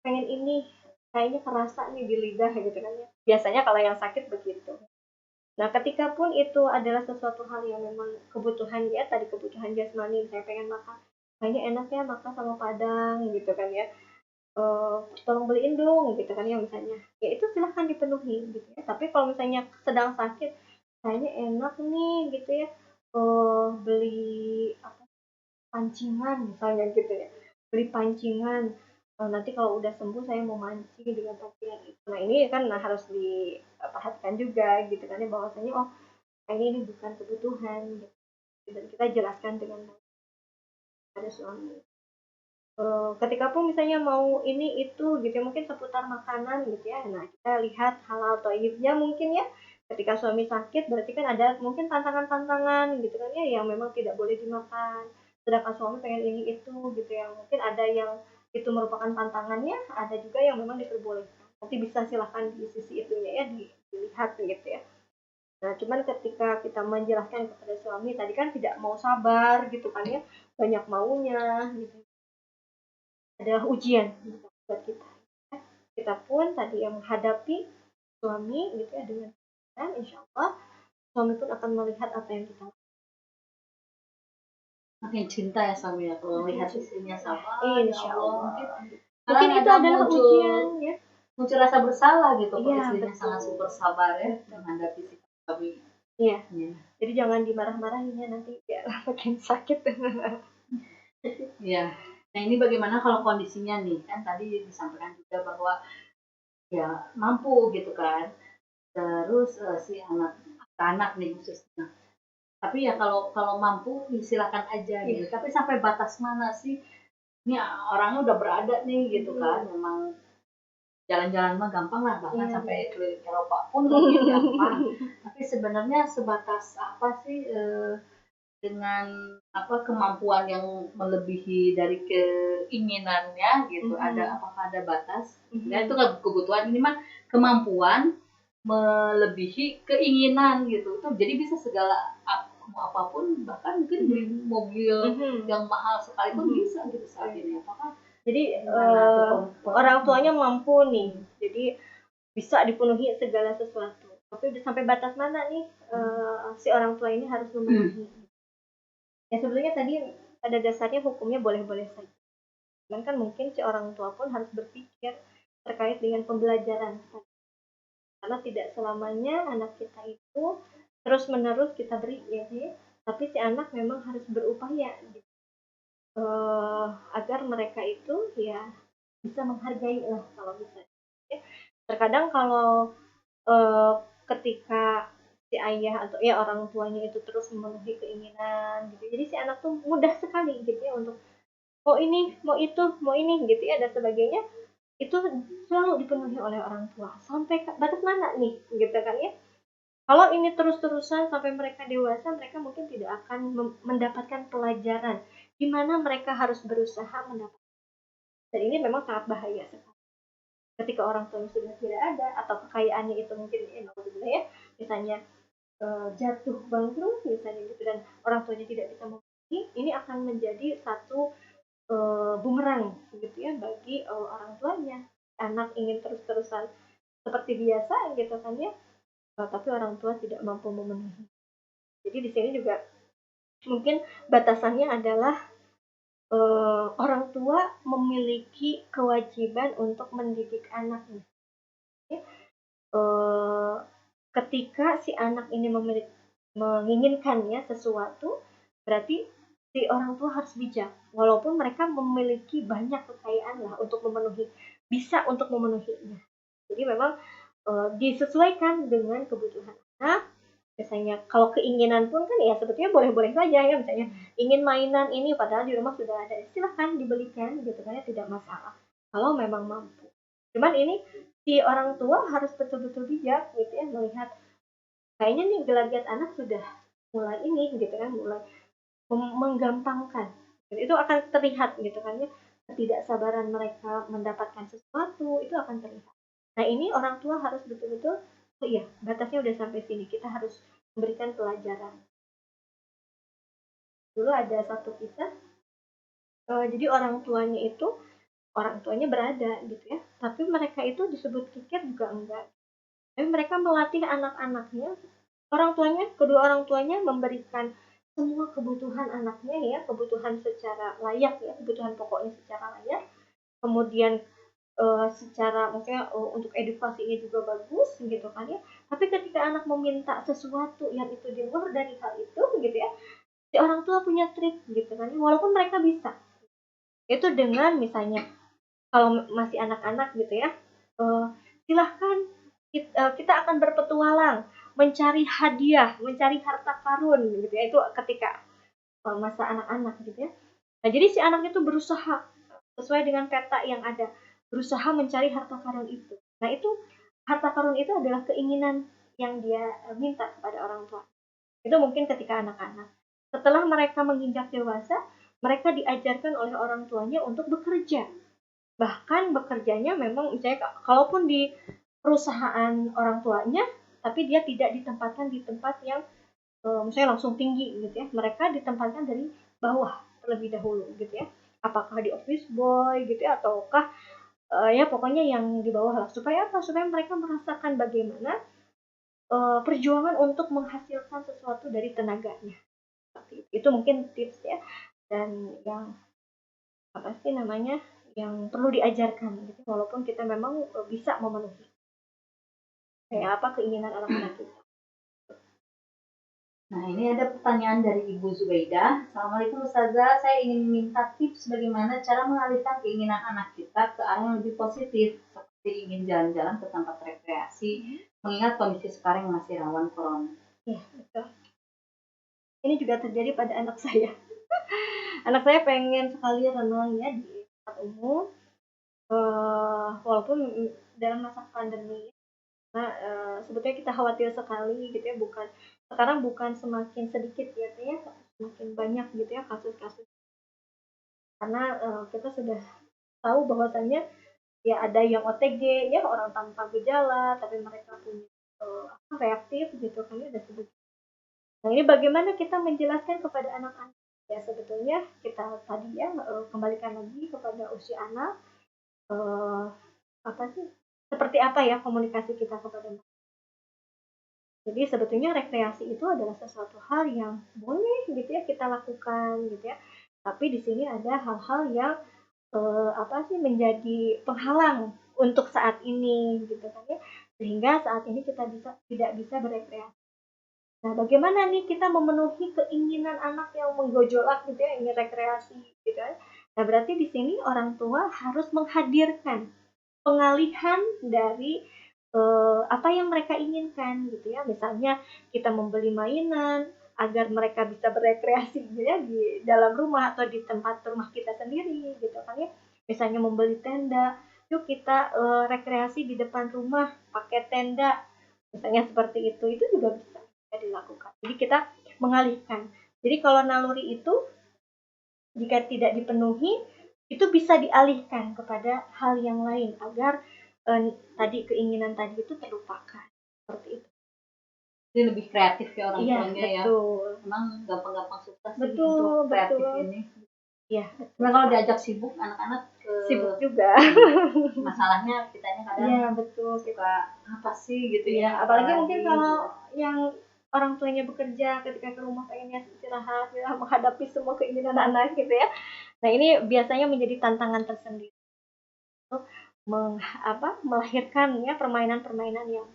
pengen ini kayaknya kerasa nih di lidah gitu kan ya. Biasanya kalau yang sakit begitu. Nah, ketika pun itu adalah sesuatu hal yang memang kebutuhan ya, tadi kebutuhan jasmani, saya pengen makan, kayaknya enak ya makan sama Padang gitu kan ya. Tolong beliin dong gitu kan ya misalnya. Ya itu silahkan dipenuhi gitu ya. Tapi kalau misalnya sedang sakit, kayaknya enak nih gitu ya. Beli pancingan misalnya gitu ya. Beli pancingan. Nanti kalau udah sembuh saya mau mancing dengan pancingan itu. Nah, ini kan harus diperhatikan juga gitu kan ya, bahwasanya kayaknya ini bukan kebutuhan gitu. Dan kita jelaskan dengan pada suami. Ketika pun misalnya mau ini itu gitu ya, mungkin seputar makanan gitu ya. Nah, kita lihat halal thayyibnya mungkin ya. Ketika suami sakit berarti kan ada mungkin tantangan-tantangan gitu kan ya, yang memang tidak boleh dimakan. Sedangkan suami pengen ini itu gitu ya. Mungkin ada yang itu merupakan tantangannya, ada juga yang memang diperbolehkan. Nanti bisa silahkan di sisi itunya ya dilihat gitu ya. Nah, cuman ketika kita menjelaskan kepada suami tadi kan tidak mau sabar gitu kan ya, banyak maunya gitu. Adalah ujian buat kita. Kita pun tadi yang menghadapi suami gitu ya dengan Dan insya Allah suami pun akan melihat apa yang kita lakukan. Makin cinta ya suami ya kalau melihat istrinya sama. Insya Allah. Mungkin itu adalah ujian ya. Muncul rasa bersalah gitu kalau Iya, istrinya betul. sangat super sabar ya menghadapi sikap suami. Iya. Ya. Jadi jangan dimarah-marahin ya, nanti biar makin sakit. Iya. Nah ini bagaimana kalau kondisinya nih, kan tadi disampaikan juga bahwa ya mampu gitu kan, terus si anak nih khususnya, tapi ya kalau mampu silakan aja gitu, tapi sampai batas mana sih ini orangnya udah berada nih gitu kan, memang jalan-jalan mah gampang lah, bahkan sampai keliling Eropa pun mungkin gampang, tapi sebenarnya sebatas apa sih dengan apa kemampuan yang melebihi dari keinginannya gitu, apakah ada batas? Ya itu kebutuhan, ini mah kemampuan melebihi keinginan gitu, itu jadi bisa segala apapun, bahkan mungkin beli mobil yang mahal sekalipun bisa gitu saat ini. Apakah jadi orang tuanya mampu nih, jadi bisa dipenuhi segala sesuatu, tapi udah sampai batas mana nih si orang tua ini harus memenuhi. Ya sebenarnya tadi pada dasarnya hukumnya boleh-boleh saja. Cuman kan mungkin si orang tua pun harus berpikir terkait dengan pembelajaran. Karena tidak selamanya anak kita itu terus-menerus kita beri ya, tapi si anak memang harus berupaya agar mereka itu ya bisa menghargai lah kalau bisa. Terkadang kalau ketika si ayah atau ya orang tuanya itu terus memenuhi keinginan gitu, jadi si anak tuh mudah sekali gitu ya untuk mau ini, mau itu, mau ini gitu ya dan sebagainya, itu selalu dipenuhi oleh orang tua. Sampai batas mana nih gitu kan ya. Kalau ini terus-terusan sampai mereka dewasa, mereka mungkin tidak akan mendapatkan pelajaran di mana mereka harus berusaha mendapatkan. Dan ini memang sangat bahaya sekali. Ketika orang tua sudah tidak ada atau kekayaannya itu mungkin ya, misalnya jatuh bangkrut misalnya gitu, dan orang tuanya tidak bisa memenuhi, ini akan menjadi satu bumerang gitu ya bagi orang tuanya. Anak ingin terus-terusan seperti biasa gitu kan ya, tapi orang tua tidak mampu memenuhi. Jadi di sini juga mungkin batasannya adalah orang tua memiliki kewajiban untuk mendidik anaknya. Ketika si anak ini menginginkan ya sesuatu, berarti si orang tua harus bijak. Walaupun mereka memiliki banyak kekayaan lah untuk memenuhi, bisa untuk memenuhinya. Jadi memang disesuaikan dengan kebutuhan anak. Biasanya kalau keinginan pun kan ya sebetulnya boleh-boleh saja ya, misalnya ingin mainan ini padahal di rumah sudah ada, silahkan dibelikan gitu kan ya, tidak masalah kalau memang mampu. Cuman ini si orang tua harus betul-betul bijak gitu ya, melihat kayaknya nih gelagat anak sudah mulai ini gitu kan, mulai menggampangkan. Dan itu akan terlihat gitu kan ya, ketidaksabaran mereka mendapatkan sesuatu itu akan terlihat. Nah ini orang tua harus betul-betul, oh iya batasnya udah sampai sini, kita harus memberikan pelajaran. Dulu ada satu kisah, jadi orang tuanya berada gitu ya, tapi mereka itu disebut kikir juga enggak. Tapi mereka melatih anak-anaknya, kedua orang tuanya memberikan semua kebutuhan anaknya ya, kebutuhan secara layak ya, kebutuhan pokoknya secara layak. Kemudian secara maksudnya untuk edukasinya juga bagus gitu kan ya. Tapi ketika anak meminta sesuatu yang itu di luar dari hal itu gitu ya, si orang tua punya trik gitu kan, walaupun mereka bisa. Itu dengan misalnya kalau masih anak-anak gitu ya, silahkan kita akan berpetualang mencari hadiah, mencari harta karun gitu ya, itu ketika masa anak-anak gitu ya. Nah jadi si anak itu berusaha sesuai dengan peta yang ada, berusaha mencari harta karun itu. Nah itu harta karun itu adalah keinginan yang dia minta kepada orang tua. Itu mungkin ketika anak-anak. Setelah mereka menginjak dewasa, mereka diajarkan oleh orang tuanya untuk bekerja. Bahkan bekerjanya memang misalnya kalaupun di perusahaan orang tuanya, tapi dia tidak ditempatkan di tempat yang misalnya langsung tinggi gitu ya. Mereka ditempatkan dari bawah terlebih dahulu gitu ya. Apakah di office boy gitu ya, ataukah ya pokoknya yang di bawah lah. Supaya apa? Supaya mereka merasakan bagaimana perjuangan untuk menghasilkan sesuatu dari tenaganya. Seperti itu mungkin tips ya, dan yang apa sih namanya, yang perlu diajarkan gitu, walaupun kita memang bisa memenuhi kayak apa keinginan anak-anak kita. Nah, ini ada pertanyaan dari Ibu Zubaidah. Assalamualaikum Ustazah, saya ingin minta tips bagaimana cara mengalihkan keinginan anak kita ke arah yang lebih positif, seperti ingin jalan-jalan ke tempat rekreasi, mengingat kondisi sekarang yang masih rawan corona. Ya, betul. Ini juga terjadi pada anak saya. Anak saya pengen sekali renang ya di tempat umum, walaupun dalam masa pandemi. Nah, sebetulnya kita khawatir sekali gitu ya, sekarang bukan semakin sedikit ya, semakin banyak gitu ya kasus-kasus. Karena kita sudah tahu bahwasannya ya ada yang OTG ya, orang tanpa gejala, tapi mereka punya reaktif gitu kan ya, ada sebut. Nah, ini bagaimana kita menjelaskan kepada anak-anak? Ya sebetulnya kita tadi ya kembalikan lagi kepada usia anak, apa sih, seperti apa ya komunikasi kita kepada mereka. Jadi sebetulnya rekreasi itu adalah sesuatu hal yang boleh gitu ya kita lakukan gitu ya. Tapi di sini ada hal-hal yang apa sih, menjadi penghalang untuk saat ini gitu kan ya. Sehingga saat ini kita tidak bisa berekreasi. Nah, bagaimana nih kita memenuhi keinginan anak yang menggojolak gitu ya, ingin rekreasi gitu ya. Nah, berarti di sini orang tua harus menghadirkan pengalihan dari apa yang mereka inginkan gitu ya. Misalnya kita membeli mainan agar mereka bisa berekreasi gitu ya di dalam rumah atau di tempat rumah kita sendiri gitu kan ya. Misalnya membeli tenda, yuk kita rekreasi di depan rumah pakai tenda. Misalnya seperti itu juga bisa dilakukan. Jadi kita mengalihkan. Jadi kalau naluri itu jika tidak dipenuhi, itu bisa dialihkan kepada hal yang lain agar tadi keinginan tadi itu terlupakan. Seperti itu. Jadi lebih kreatif ya orang tuanya ya. Betul. Emang gampang-gampang sukses betul, untuk kreatif betul. ini. Iya. Nah, kalau diajak sibuk, anak-anak sibuk juga. Masalahnya kitanya kadang ya, betul. Suka apa sih gitu ya. Apalagi mungkin kalau yang orang tuanya bekerja, ketika ke rumah pengennya istirahat, ya, menghadapi semua keinginan anak gitu ya. Nah, ini biasanya menjadi tantangan tersendiri untuk melahirkan ya permainan-permainan yang.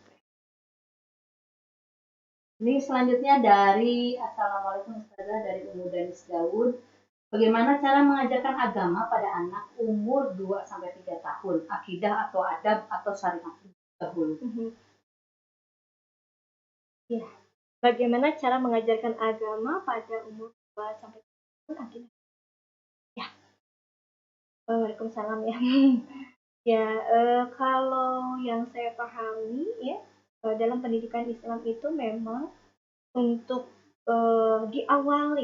Ini selanjutnya dari Assalamualaikum Ustazah, dari Ummu Danis Daud. Bagaimana cara mengajarkan agama pada anak umur 2-3 tahun, akidah atau adab atau syariat dahulu? Ya, bagaimana cara mengajarkan agama pada umur 2-3 tahun, akidah? Ya, Waalaikumsalam ya. Ya, kalau yang saya pahami ya, dalam pendidikan Islam itu memang untuk di awal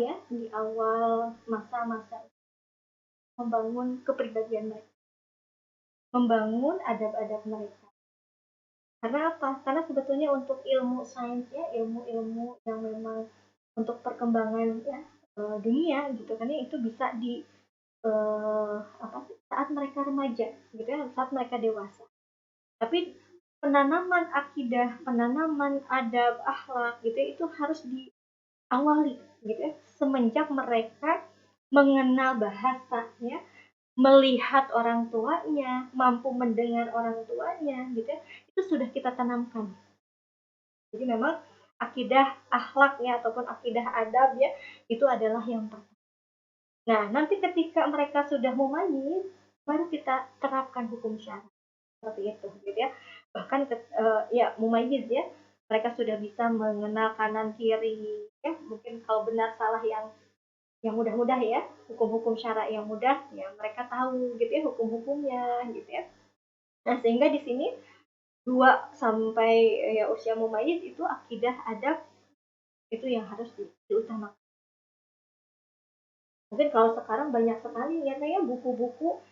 masa-masa membangun kepribadian mereka, membangun adab-adab mereka. Karena apa? Karena sebetulnya untuk ilmu sains ya, ilmu-ilmu yang memang untuk perkembangan ya dunia gitu kan ya, itu bisa di saat mereka remaja gitu ya, saat mereka dewasa. Tapi penanaman akidah, penanaman adab, akhlak gitu ya, itu harus diawali gitu ya, semenjak mereka mengenal bahasanya, melihat orang tuanya, mampu mendengar orang tuanya gitu ya, itu sudah kita tanamkan. Jadi memang akidah akhlak ya, ataupun akidah adab ya, itu adalah yang pertama. Nah, nanti ketika mereka sudah mumayyiz, baru kita terapkan hukum syara. Seperti itu gitu ya. Bahkan ya mumayyiz ya, mereka sudah bisa mengenal kanan kiri ya, mungkin kalau benar salah yang mudah-mudah ya, hukum-hukum syara yang mudah ya, mereka tahu gitu ya hukum-hukumnya gitu ya. Nah, sehingga di sini 2 sampai ya usia mumayyiz itu akidah adab itu yang harus diutamakan. Mungkin kalau sekarang banyak sekali ya buku-buku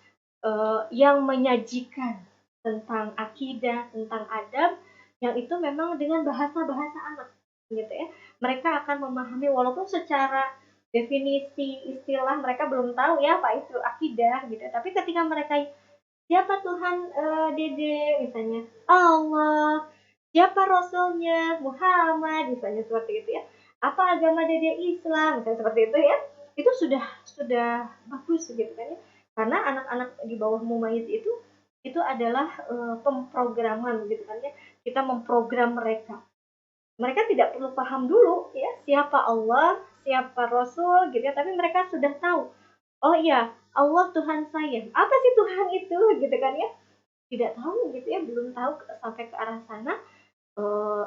yang menyajikan tentang akidah, tentang adab, yang itu memang dengan bahasa-bahasa anak gitu ya. Mereka akan memahami walaupun secara definisi istilah mereka belum tahu ya apa itu akidah gitu. Tapi ketika mereka siapa Tuhan Dede misalnya, Allah, siapa rasulnya, Muhammad, misalnya seperti itu ya. Apa agama dia Islam, misalnya seperti itu ya. Itu sudah bagus gitu kan ya. Karena anak-anak di bawah mumayyiz itu adalah pemrograman gitu kan ya. Kita memprogram mereka. Mereka tidak perlu paham dulu ya siapa Allah, siapa Rasul gitu ya, tapi mereka sudah tahu. Oh iya, Allah Tuhan saya. Apa sih Tuhan itu gitu kan ya? Tidak tahu gitu ya, belum tahu sampai ke arah sana.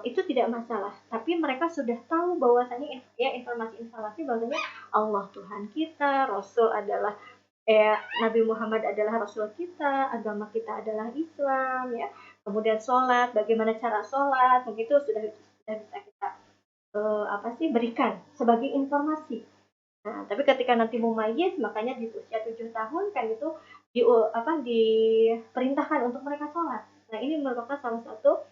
Itu tidak masalah, tapi mereka sudah tahu bahwasanya ya informasi-informasi bahwasanya Allah Tuhan kita, Rasul adalah Nabi Muhammad adalah Rasul kita, agama kita adalah Islam ya. Kemudian sholat, bagaimana cara sholat, begitu sudah bisa kita berikan sebagai informasi. Nah, tapi ketika nanti mumayyiz, makanya di usia 7 tahun kan itu diperintahkan untuk mereka sholat. Nah, ini merupakan salah satu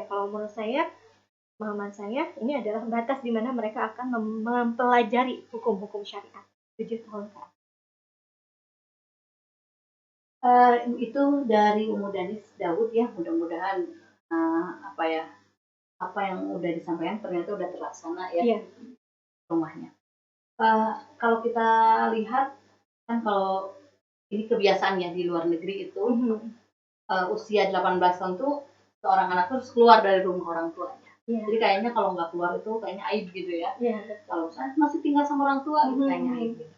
kalau menurut saya, pemahaman saya, ini adalah batas di mana mereka akan mempelajari hukum-hukum syariat 7 tahun kan. Itu dari Ummu Danis Daud ya, mudah-mudahan apa yang udah disampaikan ternyata udah terlaksana ya rumahnya. Kalau kita lihat kan, kalau ini kebiasaan ya di luar negeri itu usia 18 tahun tuh seorang anak harus keluar dari rumah orang tuanya. Jadi kayaknya kalau nggak keluar itu kayaknya aib gitu ya. Kalau saya masih tinggal sama orang tua kayaknya aib gitu.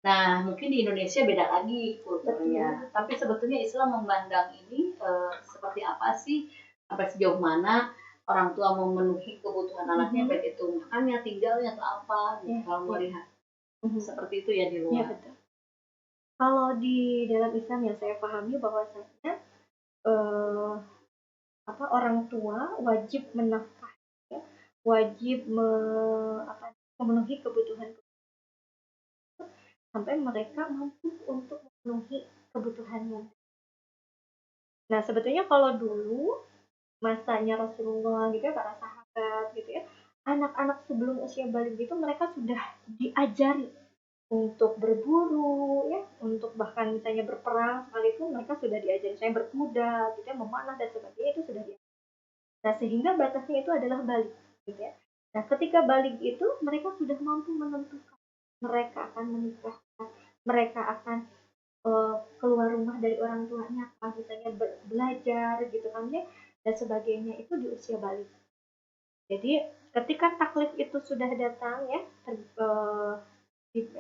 Nah, mungkin di Indonesia beda lagi kulturnya. Tapi sebetulnya Islam memandang ini seperti apa sih? Sampai sejauh mana orang tua memenuhi kebutuhan anaknya, baik itu makannya, tinggalnya, atau apa. Kalau melihat seperti itu ya di luar. Ya, betul. Kalau di dalam Islam yang saya pahami bahwasanya orang tua wajib menafkah, ya, wajib memenuhi kebutuhan sampai mereka mampu untuk memenuhi kebutuhannya. Nah, sebetulnya kalau dulu masanya Rasulullah gitu ya, para sahabat gitu ya, anak-anak sebelum usia balik itu mereka sudah diajari untuk berburu ya, untuk bahkan misalnya berperang sekalipun mereka sudah diajari, saya berkuda gitu ya, memanah dan sebagainya, itu sudah diajari. Nah, sehingga batasnya itu adalah balik gitu ya. Nah, ketika balik itu mereka sudah mampu menentukan mereka akan menikah, mereka akan keluar rumah dari orang tuanya, misalnya belajar gitu kan ya, dan sebagainya, itu di usia balik. Jadi ketika taklif itu sudah datang ya,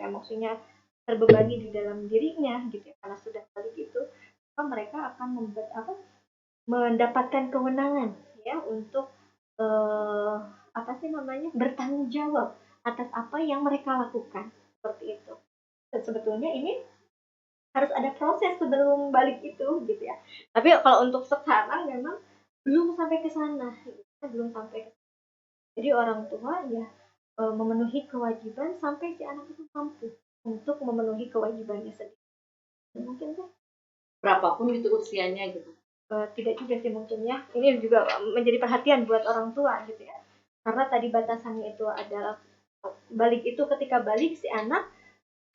maksudnya terbebani di dalam dirinya gitu ya, karena sudah balik itu, maka mereka akan mendapatkan kewenangan ya untuk bertanggung jawab atas apa yang mereka lakukan, seperti itu. Dan sebetulnya ini harus ada proses sebelum balik itu gitu ya. Tapi kalau untuk sekarang memang belum sampai ke sana, belum sampai ke sana. Jadi orang tua ya memenuhi kewajiban sampai si anak itu mampu untuk memenuhi kewajibannya sendiri. Mungkin kan berapapun itu usianya gitu. Tidak juga sih mungkin ya. Ini juga menjadi perhatian buat orang tua gitu ya. Karena tadi batasannya itu adalah balik itu, ketika balik si anak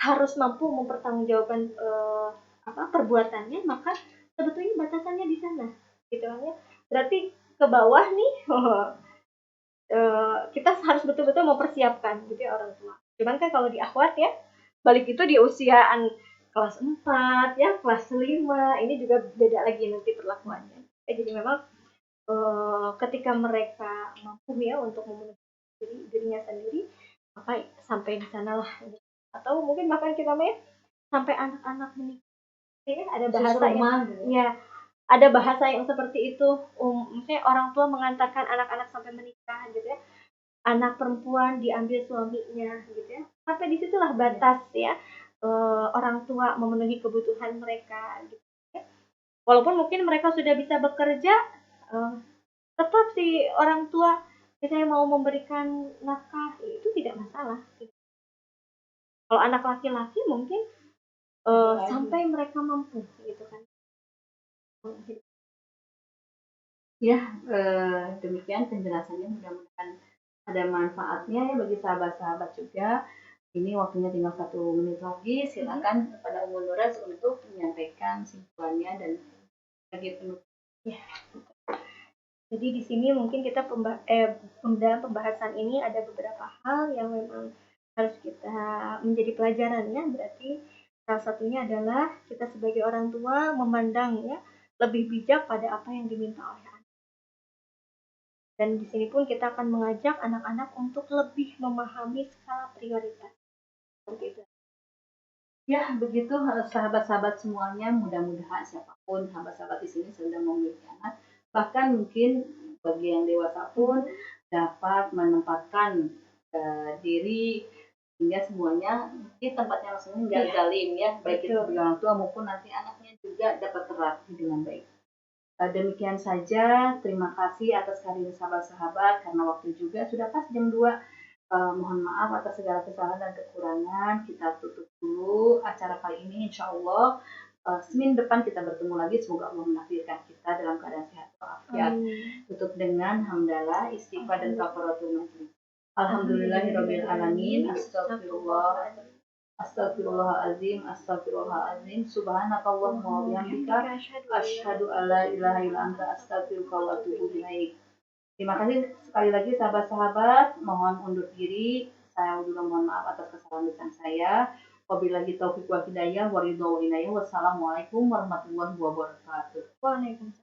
harus mampu mempertanggungjawabkan perbuatannya, maka sebetulnya batasannya di sana gitu kan ya. Berarti ke bawah nih kita harus betul-betul mempersiapkan gitu ya orang tua. Cuman kan kalau di akhwat ya, balik itu di usiaan kelas 4 ya, kelas 5, ini juga beda lagi nanti perlakuannya. Jadi memang ketika mereka mampu ya untuk memenuhi dirinya sendiri, maka sampai di sanalah. Atau mungkin bahkan kita sampai anak-anak menikah. Ya, ada bahasa ya, ada bahasa yang seperti itu. Misalnya orang tua mengantarkan anak-anak sampai menikah gitu ya. Anak perempuan diambil suaminya gitu ya. Sampai disitulah batas ya orang tua memenuhi kebutuhan mereka gitu ya. Walaupun mungkin mereka sudah bisa bekerja, tetap si orang tua misalnya mau memberikan nafkah, itu tidak masalah gitu. Kalau anak laki-laki mungkin sampai mereka mampu gitu kan. Ya, demikian penjelasannya, mudah-mudahan ada manfaatnya ya bagi sahabat-sahabat juga. Ini waktunya tinggal 1 menit lagi, silakan kepada Ummu Nuraz untuk menyampaikan simpulannya dan bagi penutup. Ya. Jadi di sini mungkin kita dalam pembahasan ini ada beberapa hal yang memang harus kita menjadi pelajaran ya. Berarti salah satunya adalah kita sebagai orang tua memandang ya lebih bijak pada apa yang diminta oleh anak. Dan di sini pun kita akan mengajak anak-anak untuk lebih memahami skala prioritas. Seperti itu. Ya, begitu sahabat-sahabat semuanya, mudah-mudahan siapapun sahabat-sahabat di sini sedang memiliki anak, bahkan mungkin bagi yang dewasa pun dapat menempatkan diri hingga semuanya di tempatnya masing-masing nggak zalim ya, baik itu bagi orang tua maupun nanti anaknya juga dapat terlatih dengan baik. Demikian saja, terima kasih atas kehadiran sahabat-sahabat karena waktu juga sudah pas jam 2. Mohon maaf atas segala kesalahan dan kekurangan. Kita tutup dulu acara kali ini. Insya Allah Senin depan kita bertemu lagi. Semoga Allah menakdirkan kita dalam keadaan sehat walafiat. Tutup dengan hamdalah, istighfar dan kafaratul majlis. Alhamdulillahirabbil alamin. Astagfirullahaladzim, astagfirullahaladzim. Subhanakallahumma wa bihamdika asyhadu alla ilaha illa anta astaghfiruka wa atubu ilaik. Terima kasih sekali lagi sahabat-sahabat, mohon undur diri. Saya juga mohon maaf atas kesalahan lisan saya. Wabillahi taufiq wal hidayah, waridho wal inayah. Wassalamualaikum warahmatullahi wabarakatuh. Waalaikumsalam.